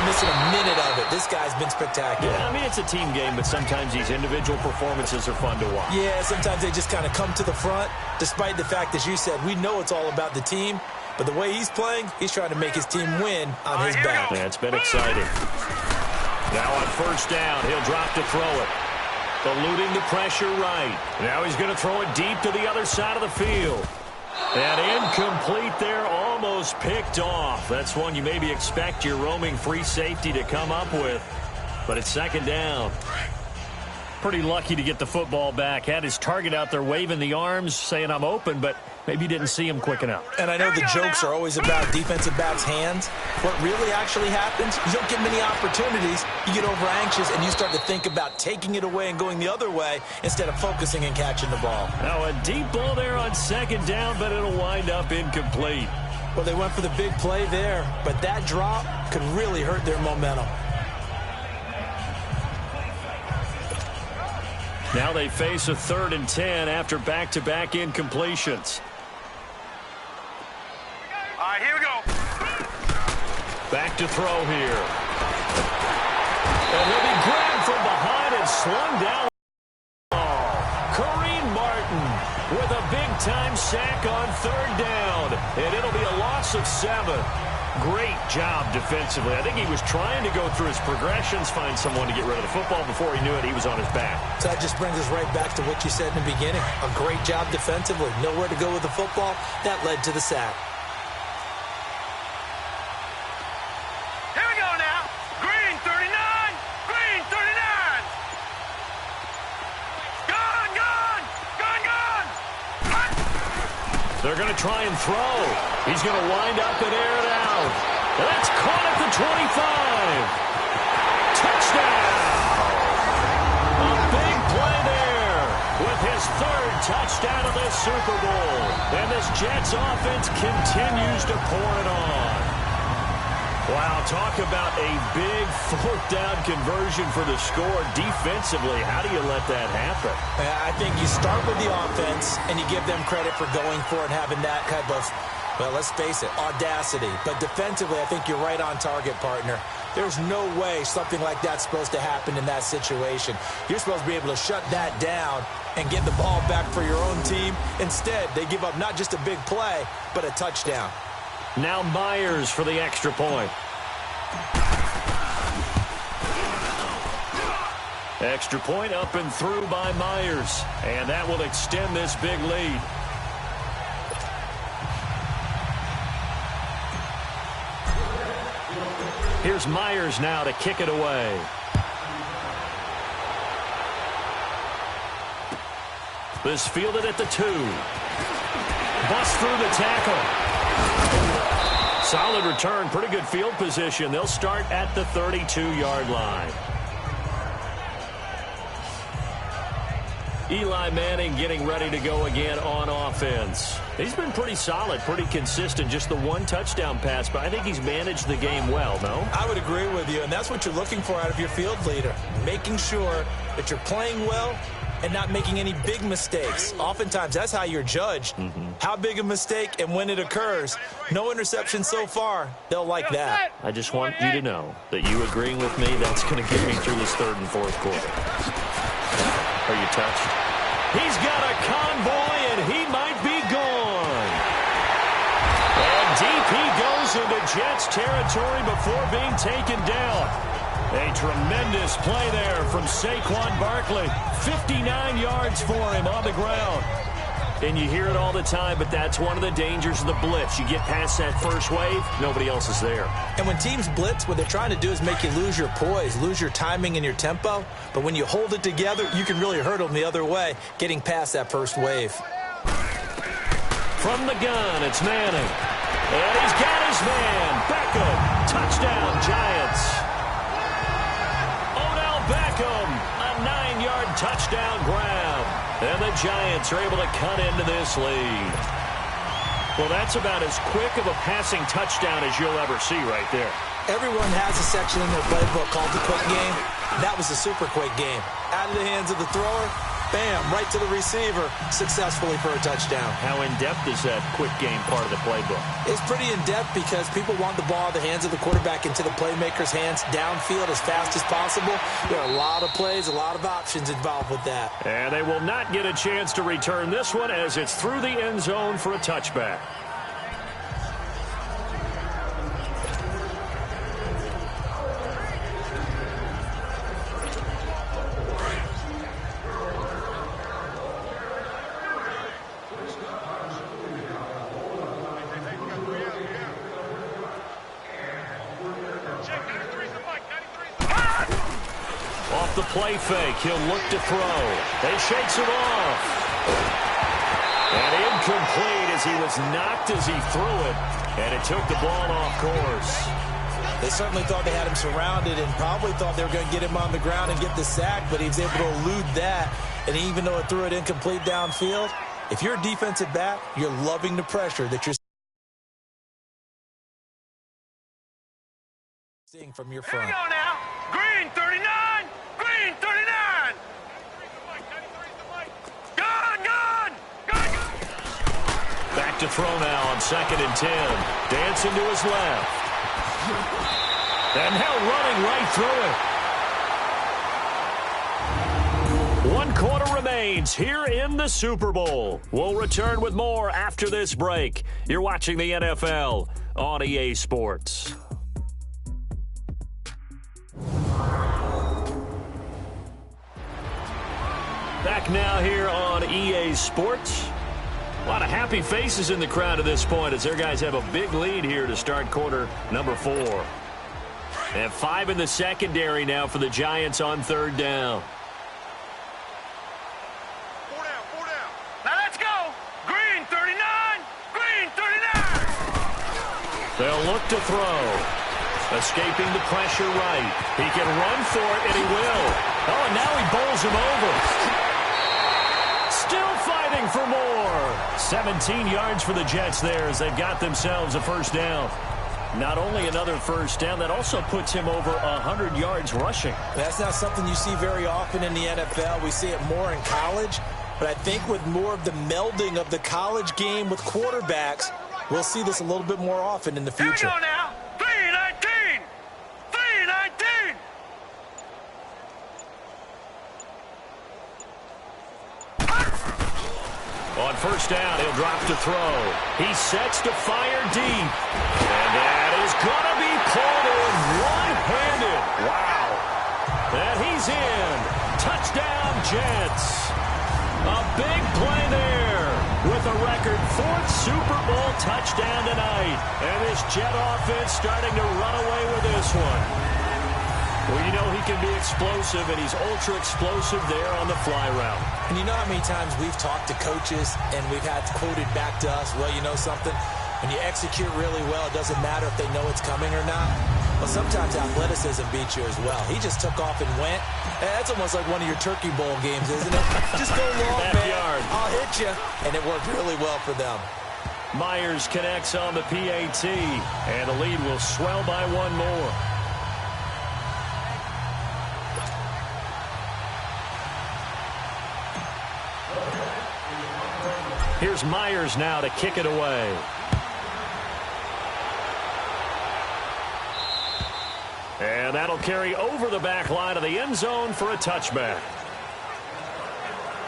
missing a minute of it. This guy's been spectacular. Yeah, I mean, it's a team game, but sometimes these individual performances are fun to watch. Yeah, sometimes they just kind of come to the front, despite the fact, as you said, we know it's all about the team. But the way he's playing, he's trying to make his team win on his back. Yeah, it's been exciting. Now on first down, he'll drop to throw it. Eluding the pressure right. Now he's going to throw it deep to the other side of the field. And incomplete there, almost picked off. That's one you maybe expect your roaming free safety to come up with. But it's second down. Pretty lucky to get the football back. Had his target out there waving the arms, saying I'm open, but maybe didn't see him quick enough. And I know the jokes are always about defensive backs' hands. What really actually happens, you don't get many opportunities. You get over anxious, and you start to think about taking it away and going the other way instead of focusing and catching the ball. Now a deep ball there on second down, but it'll wind up incomplete. Well, they went for the big play there, but that drop could really hurt their momentum. Now they face a 3rd and 10 after back-to-back incompletions. All right, here we go. Back to throw here. And he'll be grabbed from behind and slung down. Kareem Martin with a big-time sack on 3rd down. And it'll be a loss of 7. Great job defensively. I think he was trying to go through his progressions, find someone to get rid of the football. Before he knew it, he was on his back. So that just brings us right back to what you said in the beginning. A great job defensively. Nowhere to go with the football. That led to the sack. Here we go now. Green 39. Green 39. Gone, gone. Gone, gone. They're going to try and throw. He's going to wind up and air it out. That's caught at the 25. Touchdown. A big play there with his 3rd touchdown of this Super Bowl. And this Jets offense continues to pour it on. Wow, talk about a big 4th down conversion for the score. Defensively, how do you let that happen? I think you start with the offense, and you give them credit for going for it, having that type of, well, let's face it, audacity. But defensively, I think you're right on target, partner. There's no way something like that's supposed to happen in that situation. You're supposed to be able to shut that down and get the ball back for your own team. Instead, they give up not just a big play, but a touchdown. Now Myers for the extra point. Extra point up and through by Myers. And that will extend this big lead. Here's Myers now to kick it away. This fielded at the 2. Bust through the tackle. Solid return, pretty good field position. They'll start at the 32-yard line. Eli Manning getting ready to go again on offense. He's been pretty solid, pretty consistent, just the 1 touchdown pass, but I think he's managed the game well, no? I would agree with you, and that's what you're looking for out of your field leader, making sure that you're playing well and not making any big mistakes. Oftentimes, that's how you're judged. How big a mistake and when it occurs. No interception so far. They'll like that. I just want you to know that you agreeing with me, that's going to get me through this 3rd and 4th quarter. Are you touched? He's got a convoy, and he might be gone. And deep he goes into Jets territory before being taken down. A tremendous play there from Saquon Barkley. 59 yards for him on the ground. And you hear it all the time, but that's one of the dangers of the blitz. You get past that first wave, nobody else is there. And when teams blitz, what they're trying to do is make you lose your poise, lose your timing and your tempo. But when you hold it together, you can really hurt them the other way, getting past that first wave. From the gun, it's Manning. And he's got his man. Beckham. Touchdown, Giants. Odell Beckham. A 9-yard touchdown grab. And the Giants are able to cut into this lead. Well, that's about as quick of a passing touchdown as you'll ever see right there. Everyone has a section in their playbook called the quick game. That was a super quick game. Out of the hands of the thrower, bam, right to the receiver, successfully for a touchdown. How in-depth is that quick game part of the playbook? It's pretty in-depth because people want the ball out of the hands of the quarterback into the playmaker's hands downfield as fast as possible. There are a lot of plays, a lot of options involved with that. And they will not get a chance to return this one as it's through the end zone for a touchback. off the play fake. He'll look to throw. He shakes it off. And incomplete as he was knocked as he threw it. And it took the ball off course. They certainly thought they had him surrounded and probably thought they were going to get him on the ground and get the sack, but he was able to elude that. And even though it threw it incomplete downfield, if you're a defensive back, you're loving the pressure that you're seeing from your front. Here we go now. Green 39. Green 39. Good. Back to throw now on 2nd and 10. Dancing to his left. And now running right through it. 1 quarter remains here in the Super Bowl. We'll return with more after this break. You're watching the NFL on EA Sports. Back now here on EA Sports. A lot of happy faces in the crowd at this point as their guys have a big lead here to start quarter number 4. And 5 in the secondary now for the Giants on 3rd down. 4 down. Now let's go. Green 39. Green 39. They'll look to throw. Escaping the pressure right. He can run for it, and he will. Oh, and now he bowls him over. Still fighting for more. 17 yards for the Jets there as they've got themselves a first down. Not only another first down, that also puts him over 100 yards rushing. That's not something you see very often in the NFL. We see it more in college. But I think with more of the melding of the college game with quarterbacks, we'll see this a little bit more often in the future. Here we go now. 319. 319. On first down, he'll drop to throw. He sets to fire deep. And that is going to be pulled in one-handed. Wow. And he's in. Touchdown, Jets. A big play there with a record 4th Super Bowl touchdown tonight. And this Jet offense starting to run away with this one. Well, you know he can be explosive, and he's ultra-explosive there on the fly route. And you know how many times we've talked to coaches and we've had quoted back to us, well, you know something? When you execute really well, it doesn't matter if they know it's coming or not. Well, sometimes athleticism beats you as well. He just took off and went. That's almost like one of your Turkey Bowl games, isn't it? Just go long, man. I'll hit you. And it worked really well for them. Myers connects on the PAT, and the lead will swell by 1 more. Here's Myers now to kick it away. And that'll carry over the back line of the end zone for a touchback.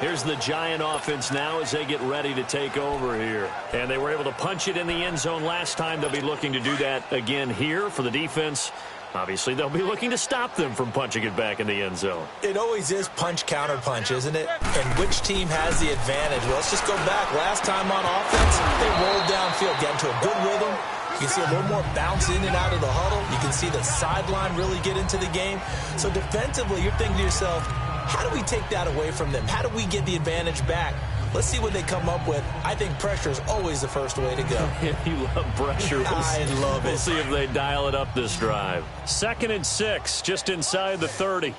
Here's the Giant offense now as they get ready to take over here. And they were able to punch it in the end zone last time. They'll be looking to do that again here for the defense. Obviously, they'll be looking to stop them from punching it back in the end zone. It always is punch-counter-punch, isn't it? And which team has the advantage? Well, let's just go back. Last time on offense, they rolled downfield, got into a good rhythm. You can see a little more bounce in and out of the huddle. You can see the sideline really get into the game. So defensively, you're thinking to yourself, how do we take that away from them? How do we get the advantage back? Let's see what they come up with. I think pressure is always the first way to go. You love pressure. I love it. We'll see if they dial it up this drive. 2nd and 6, just inside the 30.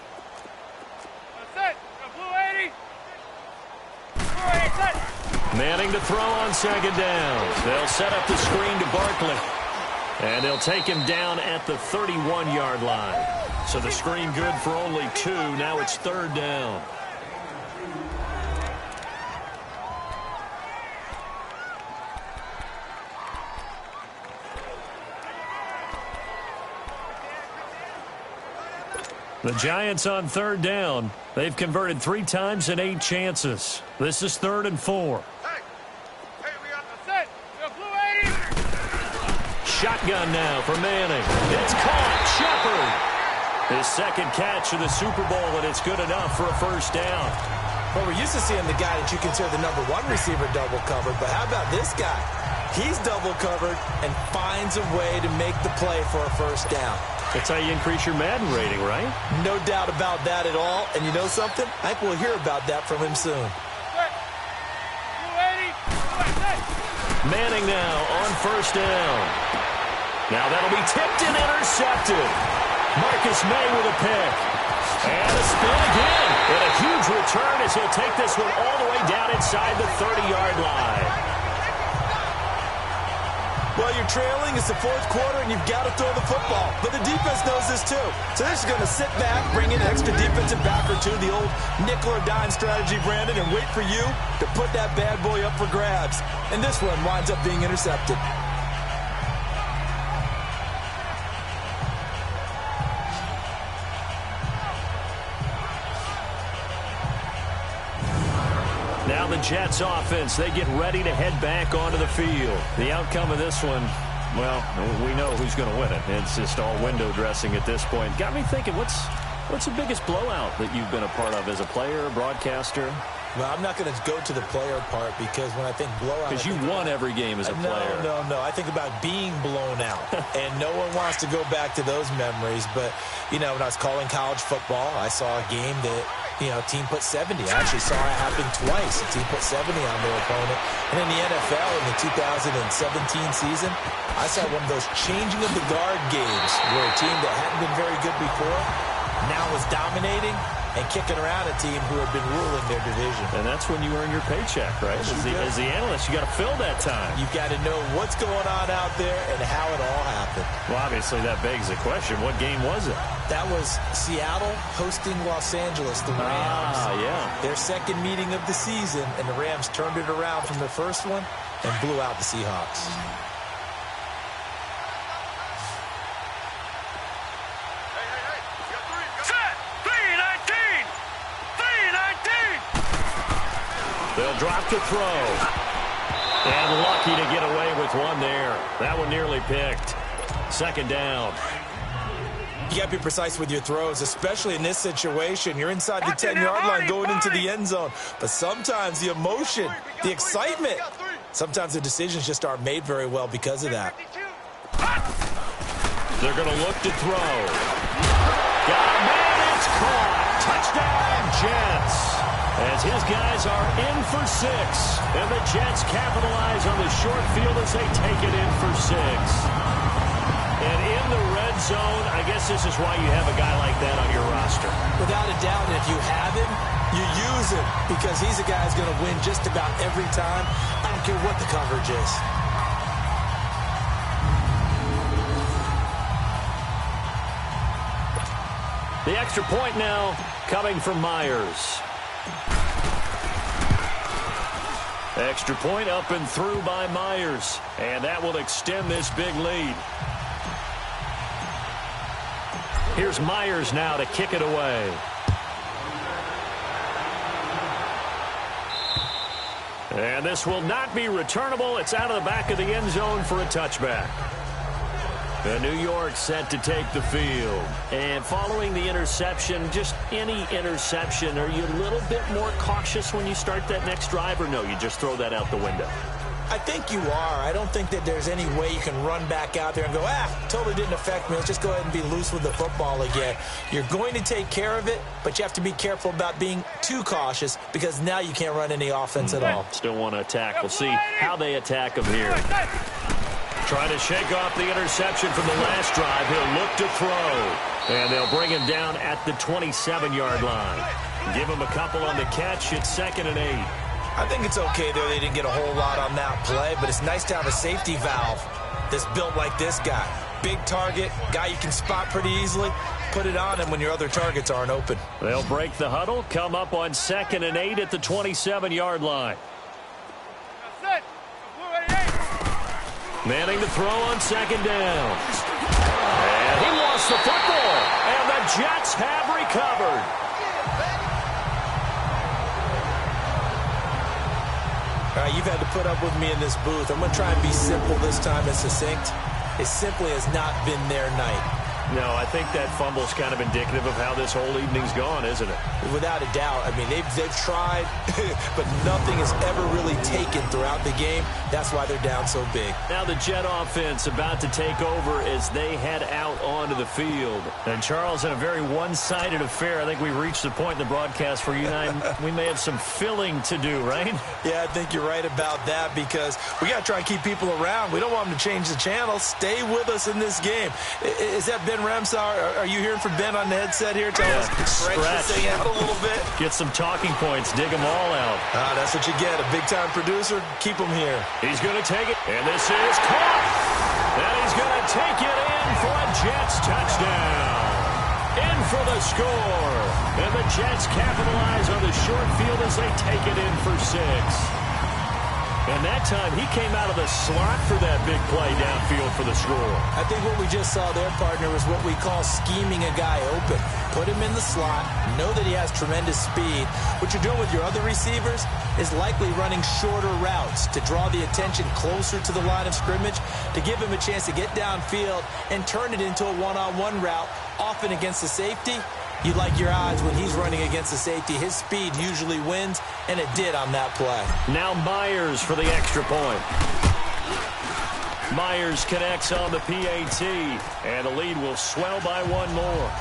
That's it. Blue 80. Blue 80, set. Manning to throw on 2nd down. They'll set up the screen to Barkley. And they'll take him down at the 31-yard line. So the screen good for only 2. Now it's 3rd down. The Giants on 3rd down. They've converted 3 times in 8 chances. This is 3rd and 4. Hey, we got the set. Blue 80. Shotgun now for Manning. It's caught. Shepard. His 2nd catch of the Super Bowl, and it's good enough for a first down. Well, we're used to seeing the guy that you consider the number 1 receiver double covered, but how about this guy? He's double covered and finds a way to make the play for a first down. That's how you increase your Madden rating, right? No doubt about that at all. And you know something? I think we'll hear about that from him soon. Manning now on first down. Now that'll be tipped and intercepted. Marcus May with a pick. And a spin again. And a huge return as he'll take this one all the way down inside the 30-yard line. Well, you're trailing. It's the fourth quarter, and you've got to throw the football. But the defense knows this, too. So they're just going to sit back, bring in an extra defensive back or two, the old nickel or dime strategy, Brandon, and wait for you to put that bad boy up for grabs. And this one winds up being intercepted. Now the Jets offense, they get ready to head back onto the field. The outcome of this one, well, we know who's going to win it. It's just all window dressing at this point. Got me thinking, what's the biggest blowout that you've been a part of as a player, broadcaster? Well, I'm not going to go to the player part because when I think blowout... Because you won every game as a player. No. I think about being blown out. And no one wants to go back to those memories. But, you know, when I was calling college football, I saw a game that, you know, a team put 70. I actually saw it happen twice. A team put 70 on their opponent. And in the NFL, in the 2017 season, I saw one of those changing of the guard games where a team that hadn't been very good before now was dominating and kicking around a team who had been ruling their division. And that's when you earn your paycheck, right? As the analyst, you got to fill that time. You've got to know what's going on out there and how it all happened. Well, obviously, that begs the question, what game was it? That was Seattle hosting Los Angeles, the Rams. Yeah. Their second meeting of the season, and the Rams turned it around from their first one and blew out the Seahawks. They'll drop to throw. And lucky to get away with one there. That one nearly picked. Second down. You got to be precise with your throws, especially in this situation. You're inside the 10-yard line going into the end zone. But sometimes the emotion, the excitement, sometimes the decisions just aren't made very well because of that. They're going to look to throw. Got a man, it's caught. Touchdown, Jets. As his guys are in for 6. And the Jets capitalize on the short field as they take it in for 6. And in the red zone, I guess this is why you have a guy like that on your roster. Without a doubt, and if you have him, you use him because he's a guy who's going to win just about every time. I don't care what the coverage is. The extra point now coming from Myers. Extra point up and through by Myers. And that will extend this big lead. Here's Myers now to kick it away. And this will not be returnable. It's out of the back of the end zone for a touchback. The New York set to take the field. And following the interception, just any interception, are you a little bit more cautious when you start that next drive, or no, you just throw that out the window? I think you are. I don't think that there's any way you can run back out there and go, totally didn't affect me. Let's just go ahead and be loose with the football again. You're going to take care of it, but you have to be careful about being too cautious because now you can't run any offense at all. Still want to attack. We'll see how they attack them here. Trying to shake off the interception from the last drive. He'll look to throw. And they'll bring him down at the 27-yard line. Give him a couple on the catch. It's 2nd and 8. I think it's okay there. They didn't get a whole lot on that play, but it's nice to have a safety valve that's built like this guy. Big target, guy you can spot pretty easily. Put it on him when your other targets aren't open. They'll break the huddle, come up on 2nd and 8 at the 27-yard line. Manning to throw on 2nd down. And he lost the football. And the Jets have recovered. All right, you've had to put up with me in this booth. I'm going to try and be simple this time and succinct. It simply has not been their night. No, I think that fumble's kind of indicative of how this whole evening's gone, isn't it? Without a doubt. I mean, they've tried, but nothing has ever really taken throughout the game. That's why they're down so big. Now the Jet offense about to take over as they head out onto the field. And Charles, in a very one-sided affair, I think we reached the point in the broadcast where you and I, we may have some filling to do, right? Yeah, I think you're right about that because we got to try and keep people around. We don't want them to change the channel. Stay with us in this game. Is that Ben Ramsauer? Are you hearing from Ben on the headset here? Tell us to stretch this thing out a little bit. Get some talking points. Dig them all out. That's what you get. A big-time producer. Keep them here. He's going to take it. And this is caught. And he's going to take it in for a Jets touchdown. In for the score. And the Jets capitalize on the short field as they take it in for 6. And that time, he came out of the slot for that big play downfield for the score. I think what we just saw there, partner, was what we call scheming a guy open. Put him in the slot, know that he has tremendous speed. What you're doing with your other receivers is likely running shorter routes to draw the attention closer to the line of scrimmage, to give him a chance to get downfield and turn it into a one-on-one route, often against the safety. You like your odds when he's running against the safety. His speed usually wins, and it did on that play. Now Myers for the extra point. Myers connects on the PAT, and the lead will swell by 1 more.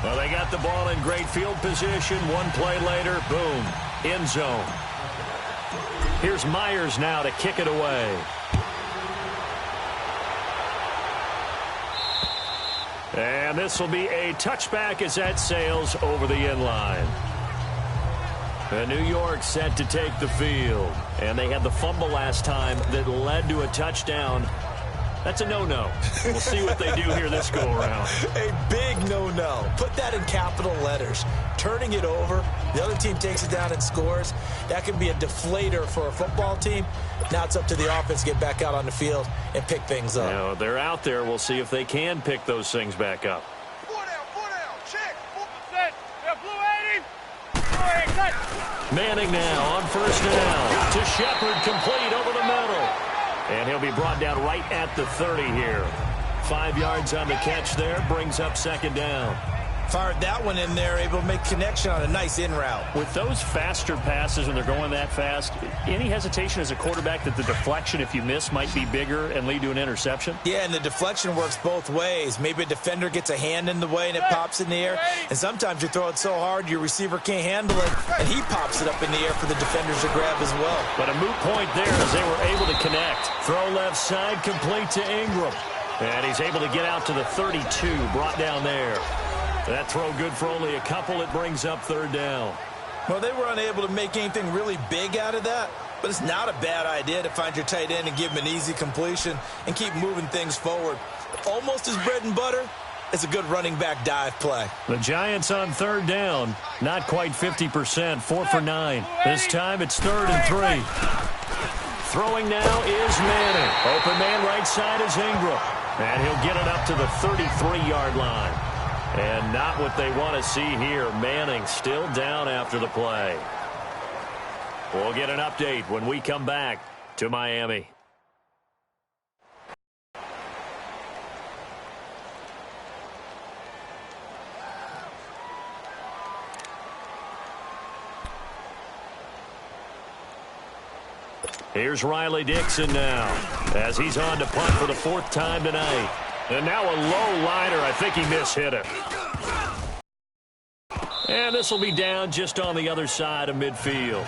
Well, they got the ball in great field position. 1 play later, boom, end zone. Here's Myers now to kick it away. And this will be a touchback as that sails over the end line. And New York set to take the field. And they had the fumble last time that led to a touchdown. That's a no-no. We'll see what they do here this go-around. A big no-no. Put that in capital letters. Turning it over, the other team takes it down and scores. That can be a deflator for a football team. Now it's up to the offense to get back out on the field and pick things up. Now, they're out there. We'll see if they can pick those things back up. 4 down, check. 4%. Yeah, blue 80. Cut. Manning now on first down. To Shepard, complete over the middle. And he'll be brought down right at the 30 here. 5 yards on the catch there. Brings up second down. Fired that one in there, able to make connection on a nice in route. With those faster passes when they're going that fast, any hesitation as a quarterback that the deflection, if you miss, might be bigger and lead to an interception? Yeah, and the deflection works both ways. Maybe a defender gets a hand in the way and it pops in the air. And sometimes you throw it so hard your receiver can't handle it, and he pops it up in the air for the defenders to grab as well. But a moot point there as they were able to connect. Throw left side, complete to Ingram. And he's able to get out to the 32, brought down there. That throw good for only a couple. It brings up third down. Well, they were unable to make anything really big out of that, but it's not a bad idea to find your tight end and give him an easy completion and keep moving things forward. Almost as bread and butter as a good running back dive play. The Giants on third down. Not quite 50%, 4 for 9. This time it's 3rd and 3. Throwing now is Manning. Open man right side is Ingram. And he'll get it up to the 33-yard line. And not what they want to see here. Manning still down after the play. We'll get an update when we come back to Miami. Here's Riley Dixon now as he's on to punt for the 4th time tonight. And now a low liner. I think he mishit it. And this will be down just on the other side of midfield.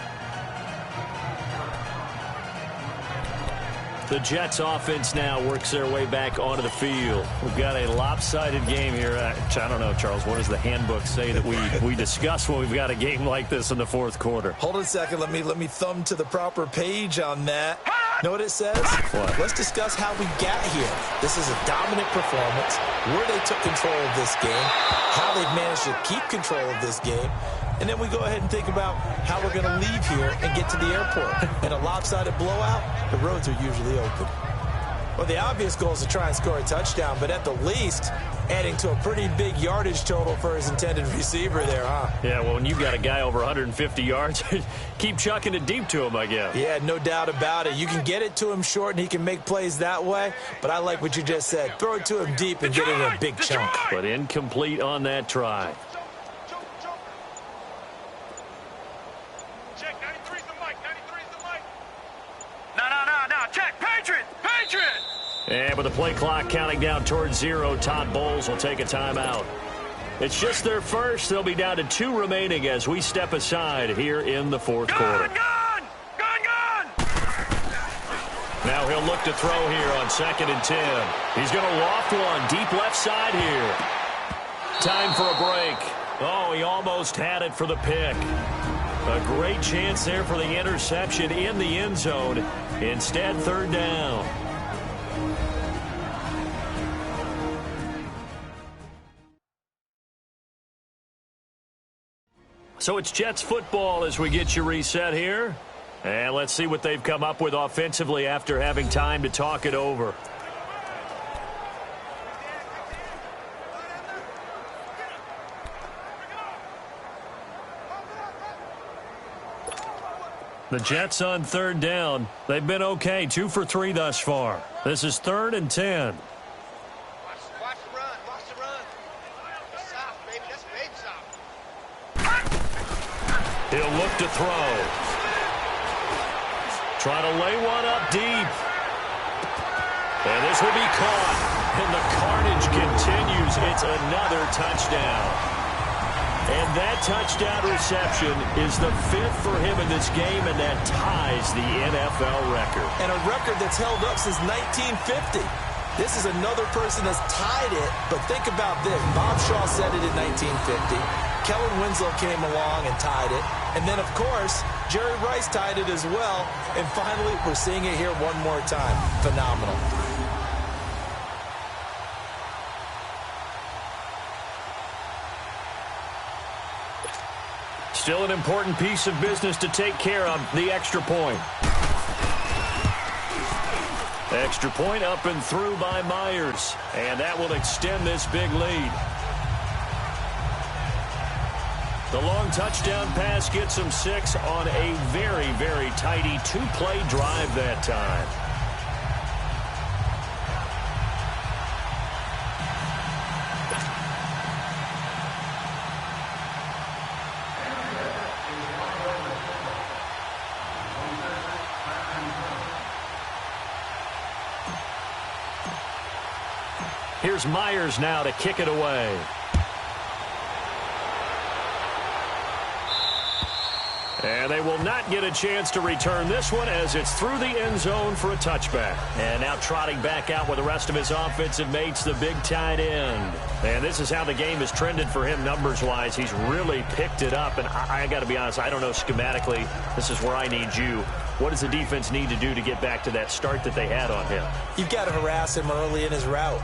The Jets offense now works their way back onto the field. We've got a lopsided game here. I don't know, Charles, what does the handbook say that we discuss when we've got a game like this in the 4th quarter? Hold on a second. Let me thumb to the proper page on that. Know what it says? What? Let's discuss how we got here. This is a dominant performance, where they took control of this game, how they've managed to keep control of this game, and then we go ahead and think about how we're going to leave here and get to the airport. In a lopsided blowout, the roads are usually open. Well, the obvious goal is to try and score a touchdown, but at the least, adding to a pretty big yardage total for his intended receiver there, huh? Yeah, well, when you've got a guy over 150 yards, keep chucking it deep to him, I guess. Yeah, no doubt about it. You can get it to him short, and he can make plays that way, but I like what you just said. Throw it to him deep and get it in a big chunk. But incomplete on that try. Check, 93's the mic, 93's the mic. No, check, Patriot! And with the play clock counting down towards 0, Todd Bowles will take a timeout. It's just their first. They'll be down to 2 remaining as we step aside here in the fourth quarter. Gun! Now he'll look to throw here on 2nd and 10. He's going to loft one deep left side here. Time for a break. Oh, he almost had it for the pick. A great chance there for the interception in the end zone. Instead, 3rd down. So it's Jets football as we get you reset here. And let's see what they've come up with offensively after having time to talk it over. The Jets on 3rd down. They've been okay, 2 for 3 thus far. This is 3rd and 10. Watch the run. That's south, baby. That's baby south. He'll look to throw. Try to lay one up deep. And this will be caught. And the carnage continues. It's another touchdown. And that touchdown reception is the 5th for him in this game, and that ties the NFL record. And a record that's held up since 1950. This is another person that's tied it, but think about this. Bob Shaw said it in 1950. Kellen Winslow came along and tied it. And then, of course, Jerry Rice tied it as well. And finally, we're seeing it here one more time. Phenomenal. Still an important piece of business to take care of, the extra point. Extra point up and through by Myers. And that will extend this big lead. The long touchdown pass gets him 6 on a very, very tidy 2-play drive that time. Here's Myers now to kick it away. And they will not get a chance to return this one as it's through the end zone for a touchback. And now trotting back out with the rest of his offensive mates, the big tight end. And this is how the game has trended for him numbers-wise. He's really picked it up. And I got to be honest, I don't know schematically. This is where I need you. What does the defense need to do to get back to that start that they had on him? You've got to harass him early in his route.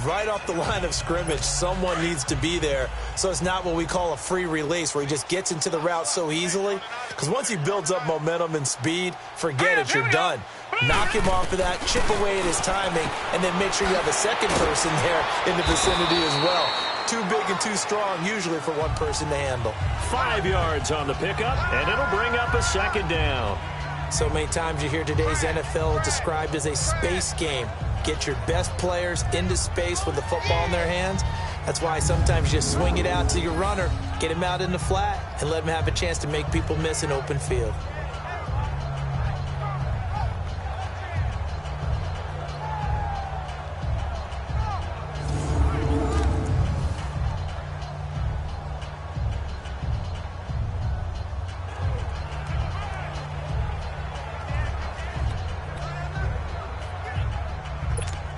Right off the line of scrimmage, someone needs to be there. So it's not what we call a free release where he just gets into the route so easily. Because once he builds up momentum and speed, forget it, you're done. Knock him off of that, chip away at his timing, and then make sure you have a second person there in the vicinity as well. Too big and too strong, usually for one person to handle. 5 yards on the pickup, and it'll bring up a 2nd down. So many times you hear today's NFL described as a space game. Get your best players into space with the football in their hands. That's why sometimes you just swing it out to your runner, get him out in the flat, and let him have a chance to make people miss an open field.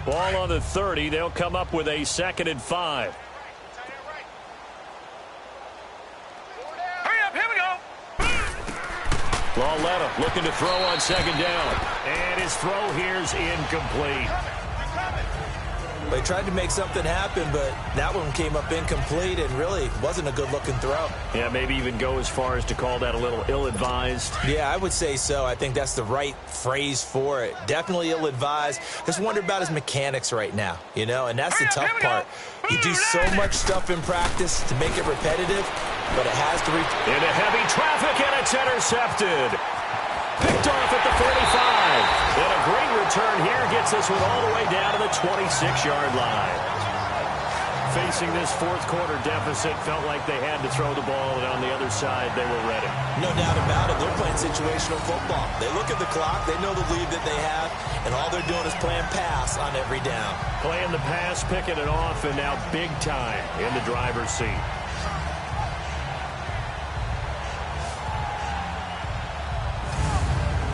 Ball on the 30. They'll come up with a 2nd and 5. Hurry up, here we go. Lauletta looking to throw on 2nd down. And his throw here's incomplete. They tried to make something happen, but that one came up incomplete and really wasn't a good-looking throw. Yeah, maybe even go as far as to call that a little ill-advised. Yeah, I would say so. I think that's the right phrase for it. Definitely ill-advised. Just wonder about his mechanics right now, you know, and that's the tough part. You do so much stuff in practice to make it repetitive, but it has to reach. Into heavy traffic, and it's intercepted. Picked off at the 45. And a great return here gets this one all the way down to the 26-yard line. Facing this fourth quarter deficit, felt like they had to throw the ball, and on the other side, they were ready. No doubt about it. They're playing situational football. They look at the clock. They know the lead that they have, and all they're doing is playing pass on every down. Playing the pass, picking it off, and now big time in the driver's seat.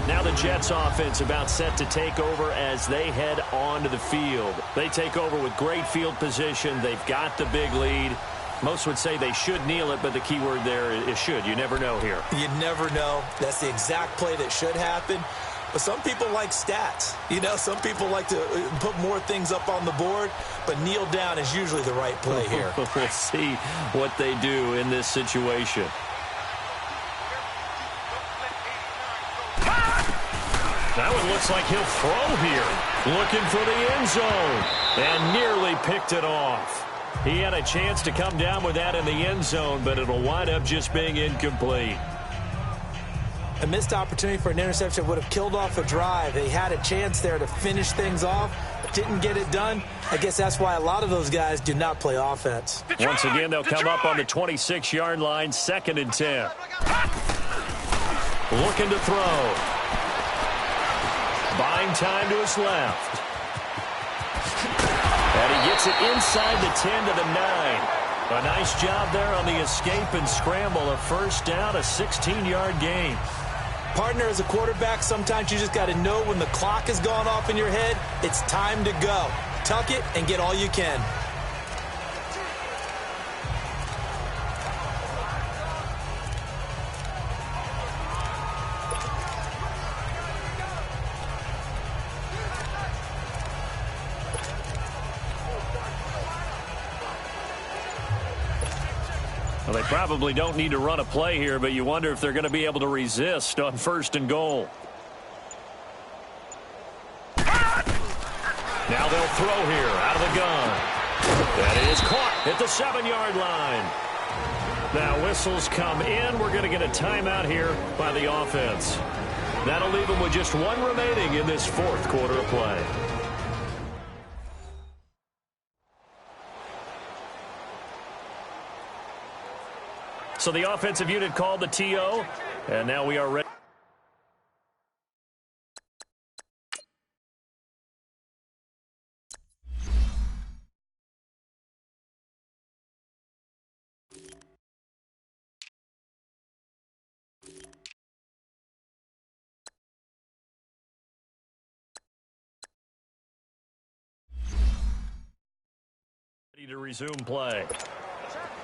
Now the Jets offense about set to take over as they head onto the field. They take over with great field position. They've got the big lead. Most would say they should kneel it, but the key word there is should. You never know here. You never know. That's the exact play that should happen. But some people like stats. You know, some people like to put more things up on the board, but kneel down is usually the right play here. We'll see what they do in this situation. That one looks like he'll throw here. Looking for the end zone. And nearly picked it off. He had a chance to come down with that in the end zone, but it'll wind up just being incomplete. A missed opportunity for an interception would have killed off a drive. They had a chance there to finish things off. Didn't get it done. I guess that's why a lot of those guys do not play offense. Once again, they'll come up on the 26-yard line, 2nd and 10. Looking to throw. Buying time to his left. And he gets it inside the 10 to the 9. A nice job there on the escape and scramble. A first down, a 16-yard gain. Partner, as a quarterback, sometimes you just got to know when the clock has gone off in your head, it's time to go. Tuck it and get all you can. Well, they probably don't need to run a play here, but you wonder if they're going to be able to resist on 1st and goal. Now they'll throw here out of the gun. That is caught at the 7-yard line. Now whistles come in. We're going to get a timeout here by the offense. That'll leave them with just one remaining in this fourth quarter of play. So the offensive unit called the TO, and now we are ready. Ready to resume play.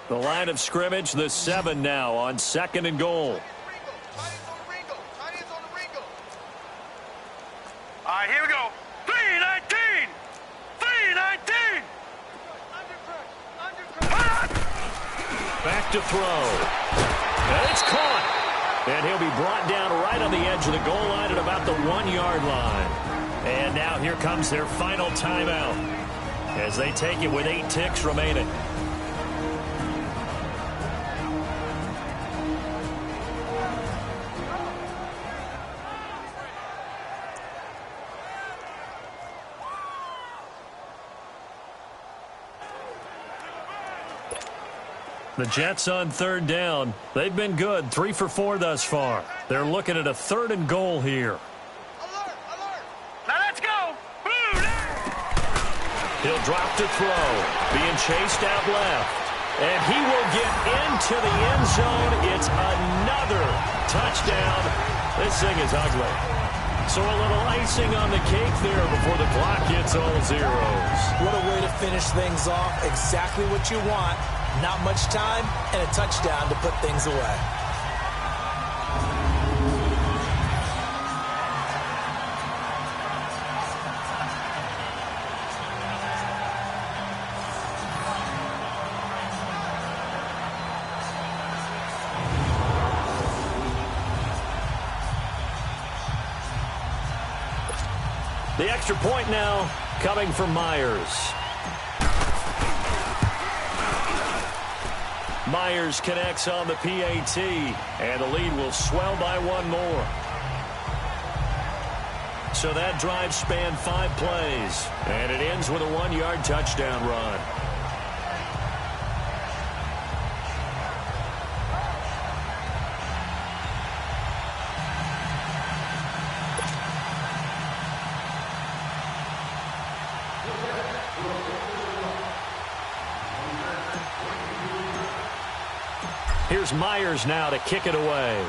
The line of scrimmage, the 7 now on 2nd and goal. All right, here we go. 3-19! 3-19! Back to throw. And it's caught. And he'll be brought down right on the edge of the goal line at about the 1-yard line. And now here comes their final timeout as they take it with 8 ticks remaining. The Jets on 3rd down. They've been good, 3 for 4 thus far. They're looking at a 3rd and goal here. Alert, alert. Now let's go. He'll drop to throw, being chased out left. And he will get into the end zone. It's another touchdown. This thing is ugly. So a little icing on the cake there before the clock hits all zeros. What a way to finish things off. Exactly what you want. Not much time and a touchdown to put things away. The extra point now coming from Myers. Myers connects on the PAT, and the lead will swell by one more. So that drive spanned 5 plays, and it ends with a 1-yard touchdown run. Here's Myers now to kick it away.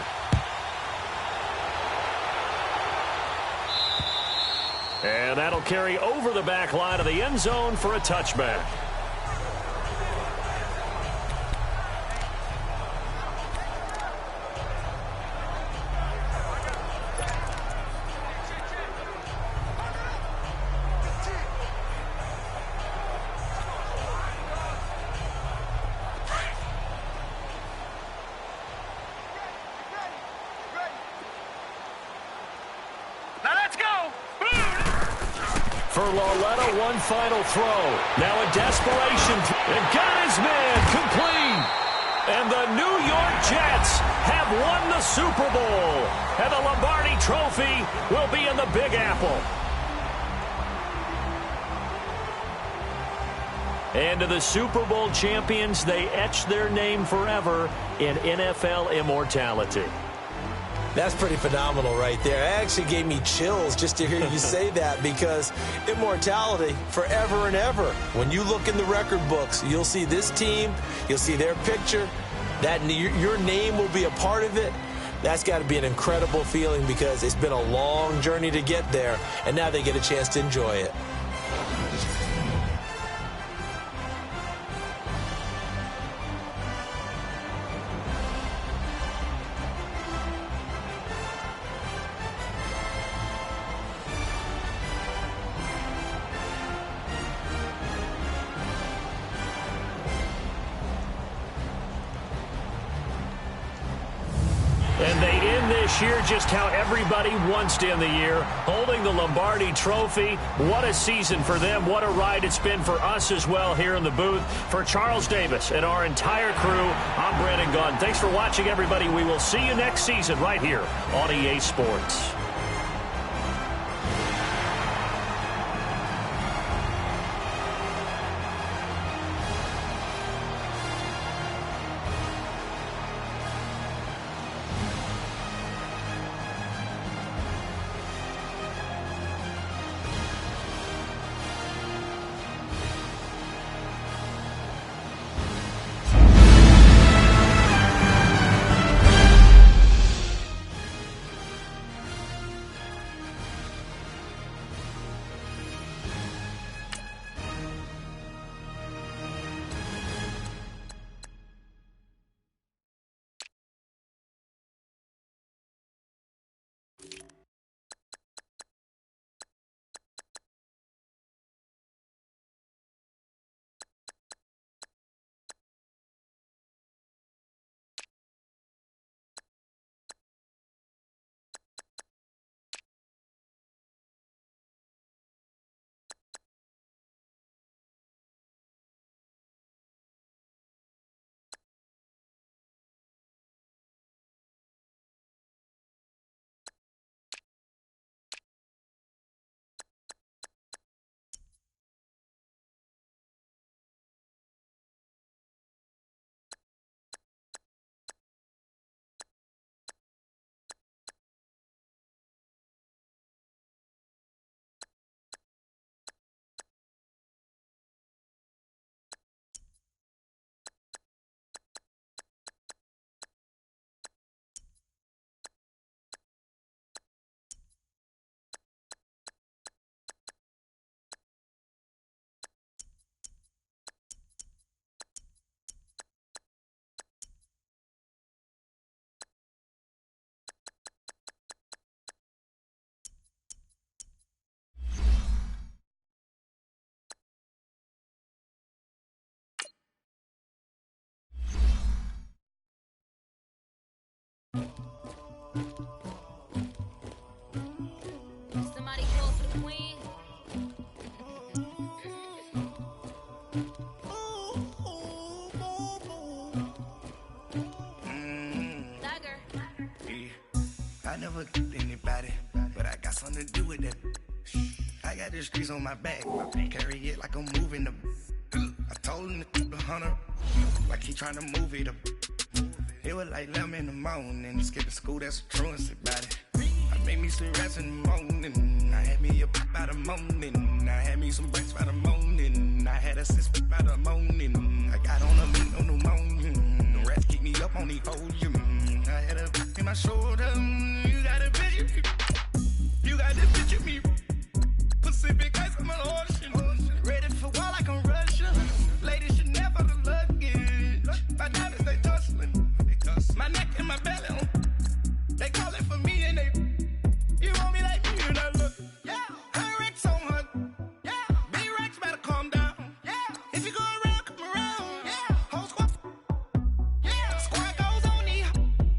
And that'll carry over the back line of the end zone for a touchback. For Lauletta, one final throw. Now a desperation. And got his man complete. And the New York Jets have won the Super Bowl. And the Lombardi Trophy will be in the Big Apple. And to the Super Bowl champions, they etch their name forever in NFL immortality. That's pretty phenomenal right there. It actually gave me chills just to hear you say that, because immortality forever and ever. When you look in the record books, you'll see this team, you'll see their picture, that your name will be a part of it. That's got to be an incredible feeling, because it's been a long journey to get there, and now they get a chance to enjoy it. And they end this year just how everybody wants to end the year, holding the Lombardi Trophy. What a season for them. What a ride it's been for us as well here in the booth. For Charles Davis and our entire crew, I'm Brandon Gaudin. Thanks for watching, everybody. We will see you next season right here on EA Sports. Somebody call for the queen. I never anybody, but I got something to do with that. I got the streets on my back, carry it like I'm moving the. I told him to the hunter, like he trying to move it up. It was like 11 in the morning, skip to school, that's a truancy about it. I made me some rest in the morning, I had me up by the morning. I had me some breaks by the morning, I had a six by the morning. I got on a meat on the morning, the rats keep me up on the podium. I had a in my shoulder, you got a bitch, you got this bitch in me. Pacific ice on my ocean, ready for war like I'm Russian. Ladies should never the luggage, my diamonds they tussling. My neck and my belly, they calling for me and they, you want me like me and I look, yeah, her Rex on her, yeah, big Rex better calm down, yeah, if you go around, come around, yeah, whole squad, yeah, squad goes on me,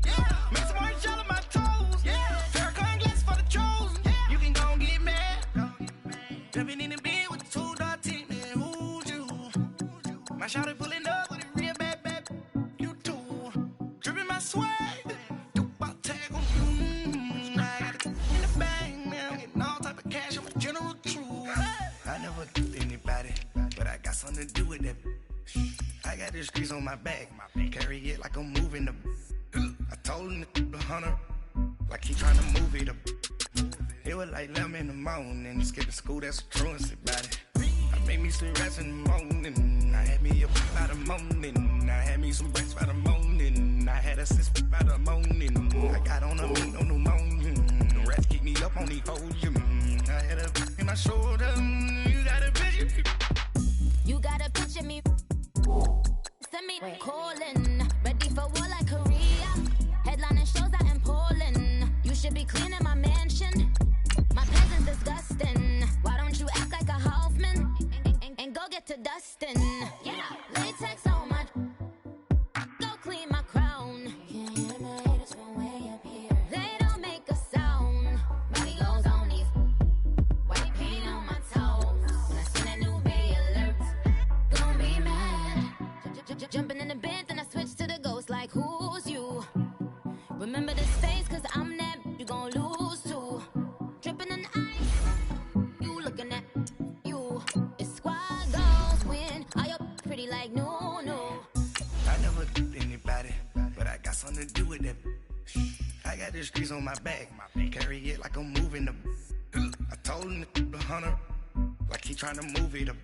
yeah, make some orange gel on my toes, yeah, Farrakhan glass for the trolls, yeah, you can go and get mad, jumping in the bed with the 2 dot team, man, who's you, my shawty pulling up with a real bad, you too. Dripping my swag, about tag on you. I got it in the bag now, getting all type of cash. I'm a general true. I never do anybody, but I got something to do with that. I got the streets on my back, carry it like I'm moving the. I told him to the hunter, like he trying to move it up. It was like 11 in the morning, skip to school, that's a truancy about it. I made me some rest in the morning, I had me up by the morning. I had me some breaks by the morning, I had a six by the morning. I got on a meat on the morning, the rats keep me up on the podium. I had a in my shoulder, you got a bitch. You got a picture me, send me calling, ready for war like Korea. Headlining shows out in Poland, you should be cleaning my mansion. My presence disgusting. Why don't you act like a Hoffman and go get to dustin'? Yeah, latex on my. Go clean my crown. Can't hear my haters from way up here. They don't make a sound. Money goes on these. White paint on my toes. When I send a new bay alert, gonna be mad. Jumping in the bed, then I switch to the ghost like who's you? Remember this face, cause I'm that you gon' lose too. Dripping in ice, you looking at you. It's squad goals win. Are you pretty like no? I never do anybody, but I got something to do with that. I got the streets on my back, carry it like I'm moving the. I told him to the hunter, like he trying to move it up.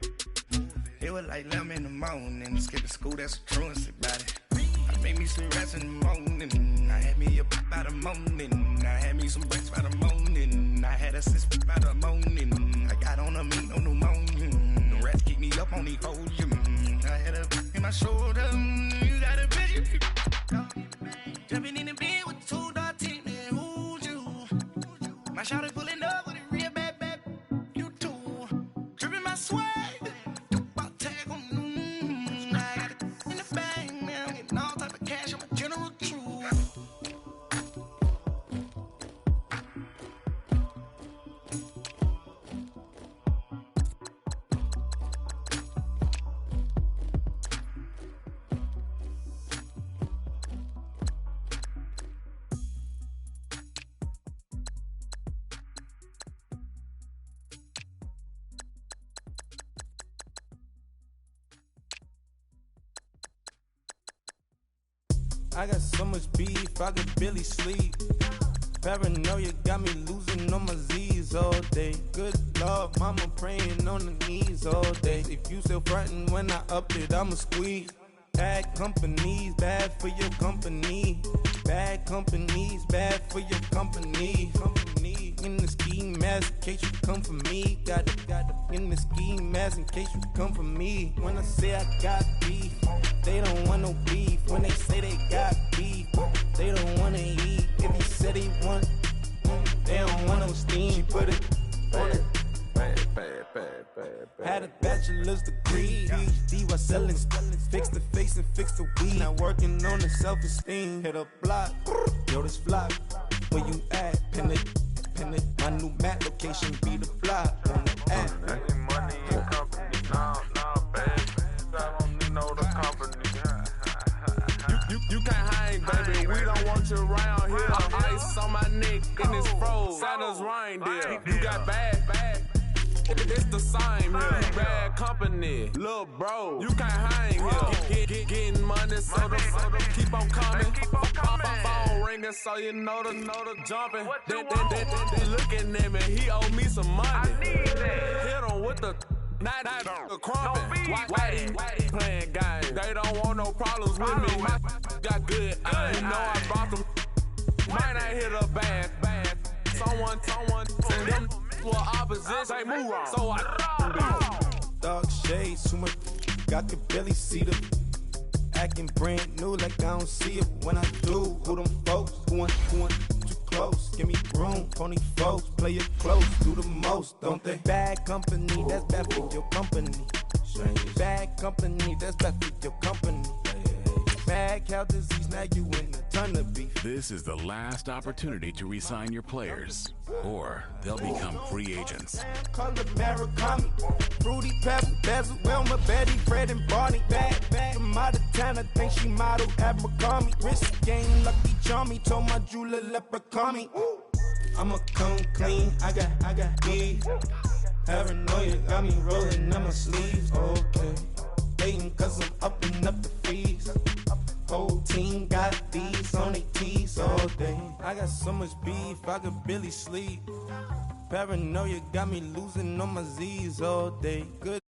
It was like 11 in the morning, skip to school, that's a truancy about it. I made me some rest in the morning, I had me up by the morning. I had me some breaks by the morning, I had a six by the morning. I got on a meat on the morning, the rats keep me up on the podium. I had a in my shoulder, you got a bitch. Jumping in the bed with the 2 dot team, man, who's you? My shawty pulling up with a real bad, you too. Dripping my swag. I got so much beef, I could barely sleep. Paranoia got me losing on my Z's all day. Good Lord, mama praying on the knees all day. If you still frontin' when I up it, I'ma squeeze. Bad companies, bad for your company. Bad companies, bad for your company. In the ski mask, in case you come for me. Got it in the ski mask, in case you come for me. When I say I got beef, they don't want no beef. When they say they got beef, they don't wanna eat. If he said he want, they don't want no steam. She put it on it. Had a bachelor's degree, PhD while selling. Fix the face and fix the weed. Now working on the self-esteem. Hit a block, yo this flop. Where you at? Pin it. My new map location be the flop on the app. Money in company, no, baby. I don't need no the company. You can't hang, baby. baby. We don't want you around here. Ice on my neck and it's froze. Santa's reindeer. You got bad. It's the same here. You bad company, little bro. You can't hang here. Getting money, so the keep on coming. Phone ringing, so you know the jumping. They looking at me. He owe me some money. Hit him with the. Not the crumpin'. Whitey playing games. They don't want no problems with me. Got good. I know I brought them. Might not hit a bad. Someone send them to an opposition. They move wrong. So I dog shades too much. Got the belly see the acting brand new like I don't see it when I do. Who them folks? Who want too close? Give me room. Pony folks play it close. Do the most, don't they? Bad company, that's bad for your company. Bad company, that's bad for your company. Bad cow disease, now you in a ton of beef. This is the last opportunity to re-sign your players, or they'll become free agents. Color Murakami, Fruity Pebble, Bezel, Wilma, Betty, Fred, and Barney. Bad from out of town, I think she modeled at McCarmy. Wrist game, Lucky Charmy, told my jeweler leprechaun. I'ma come clean, I got beef. Paranoia got me rolling on my sleeves, okay. Hating cause I'm upping up the fees. Whole team got these on their tees all day. I got so much beef, I could barely sleep. Paranoia got me losing on my Z's all day. Good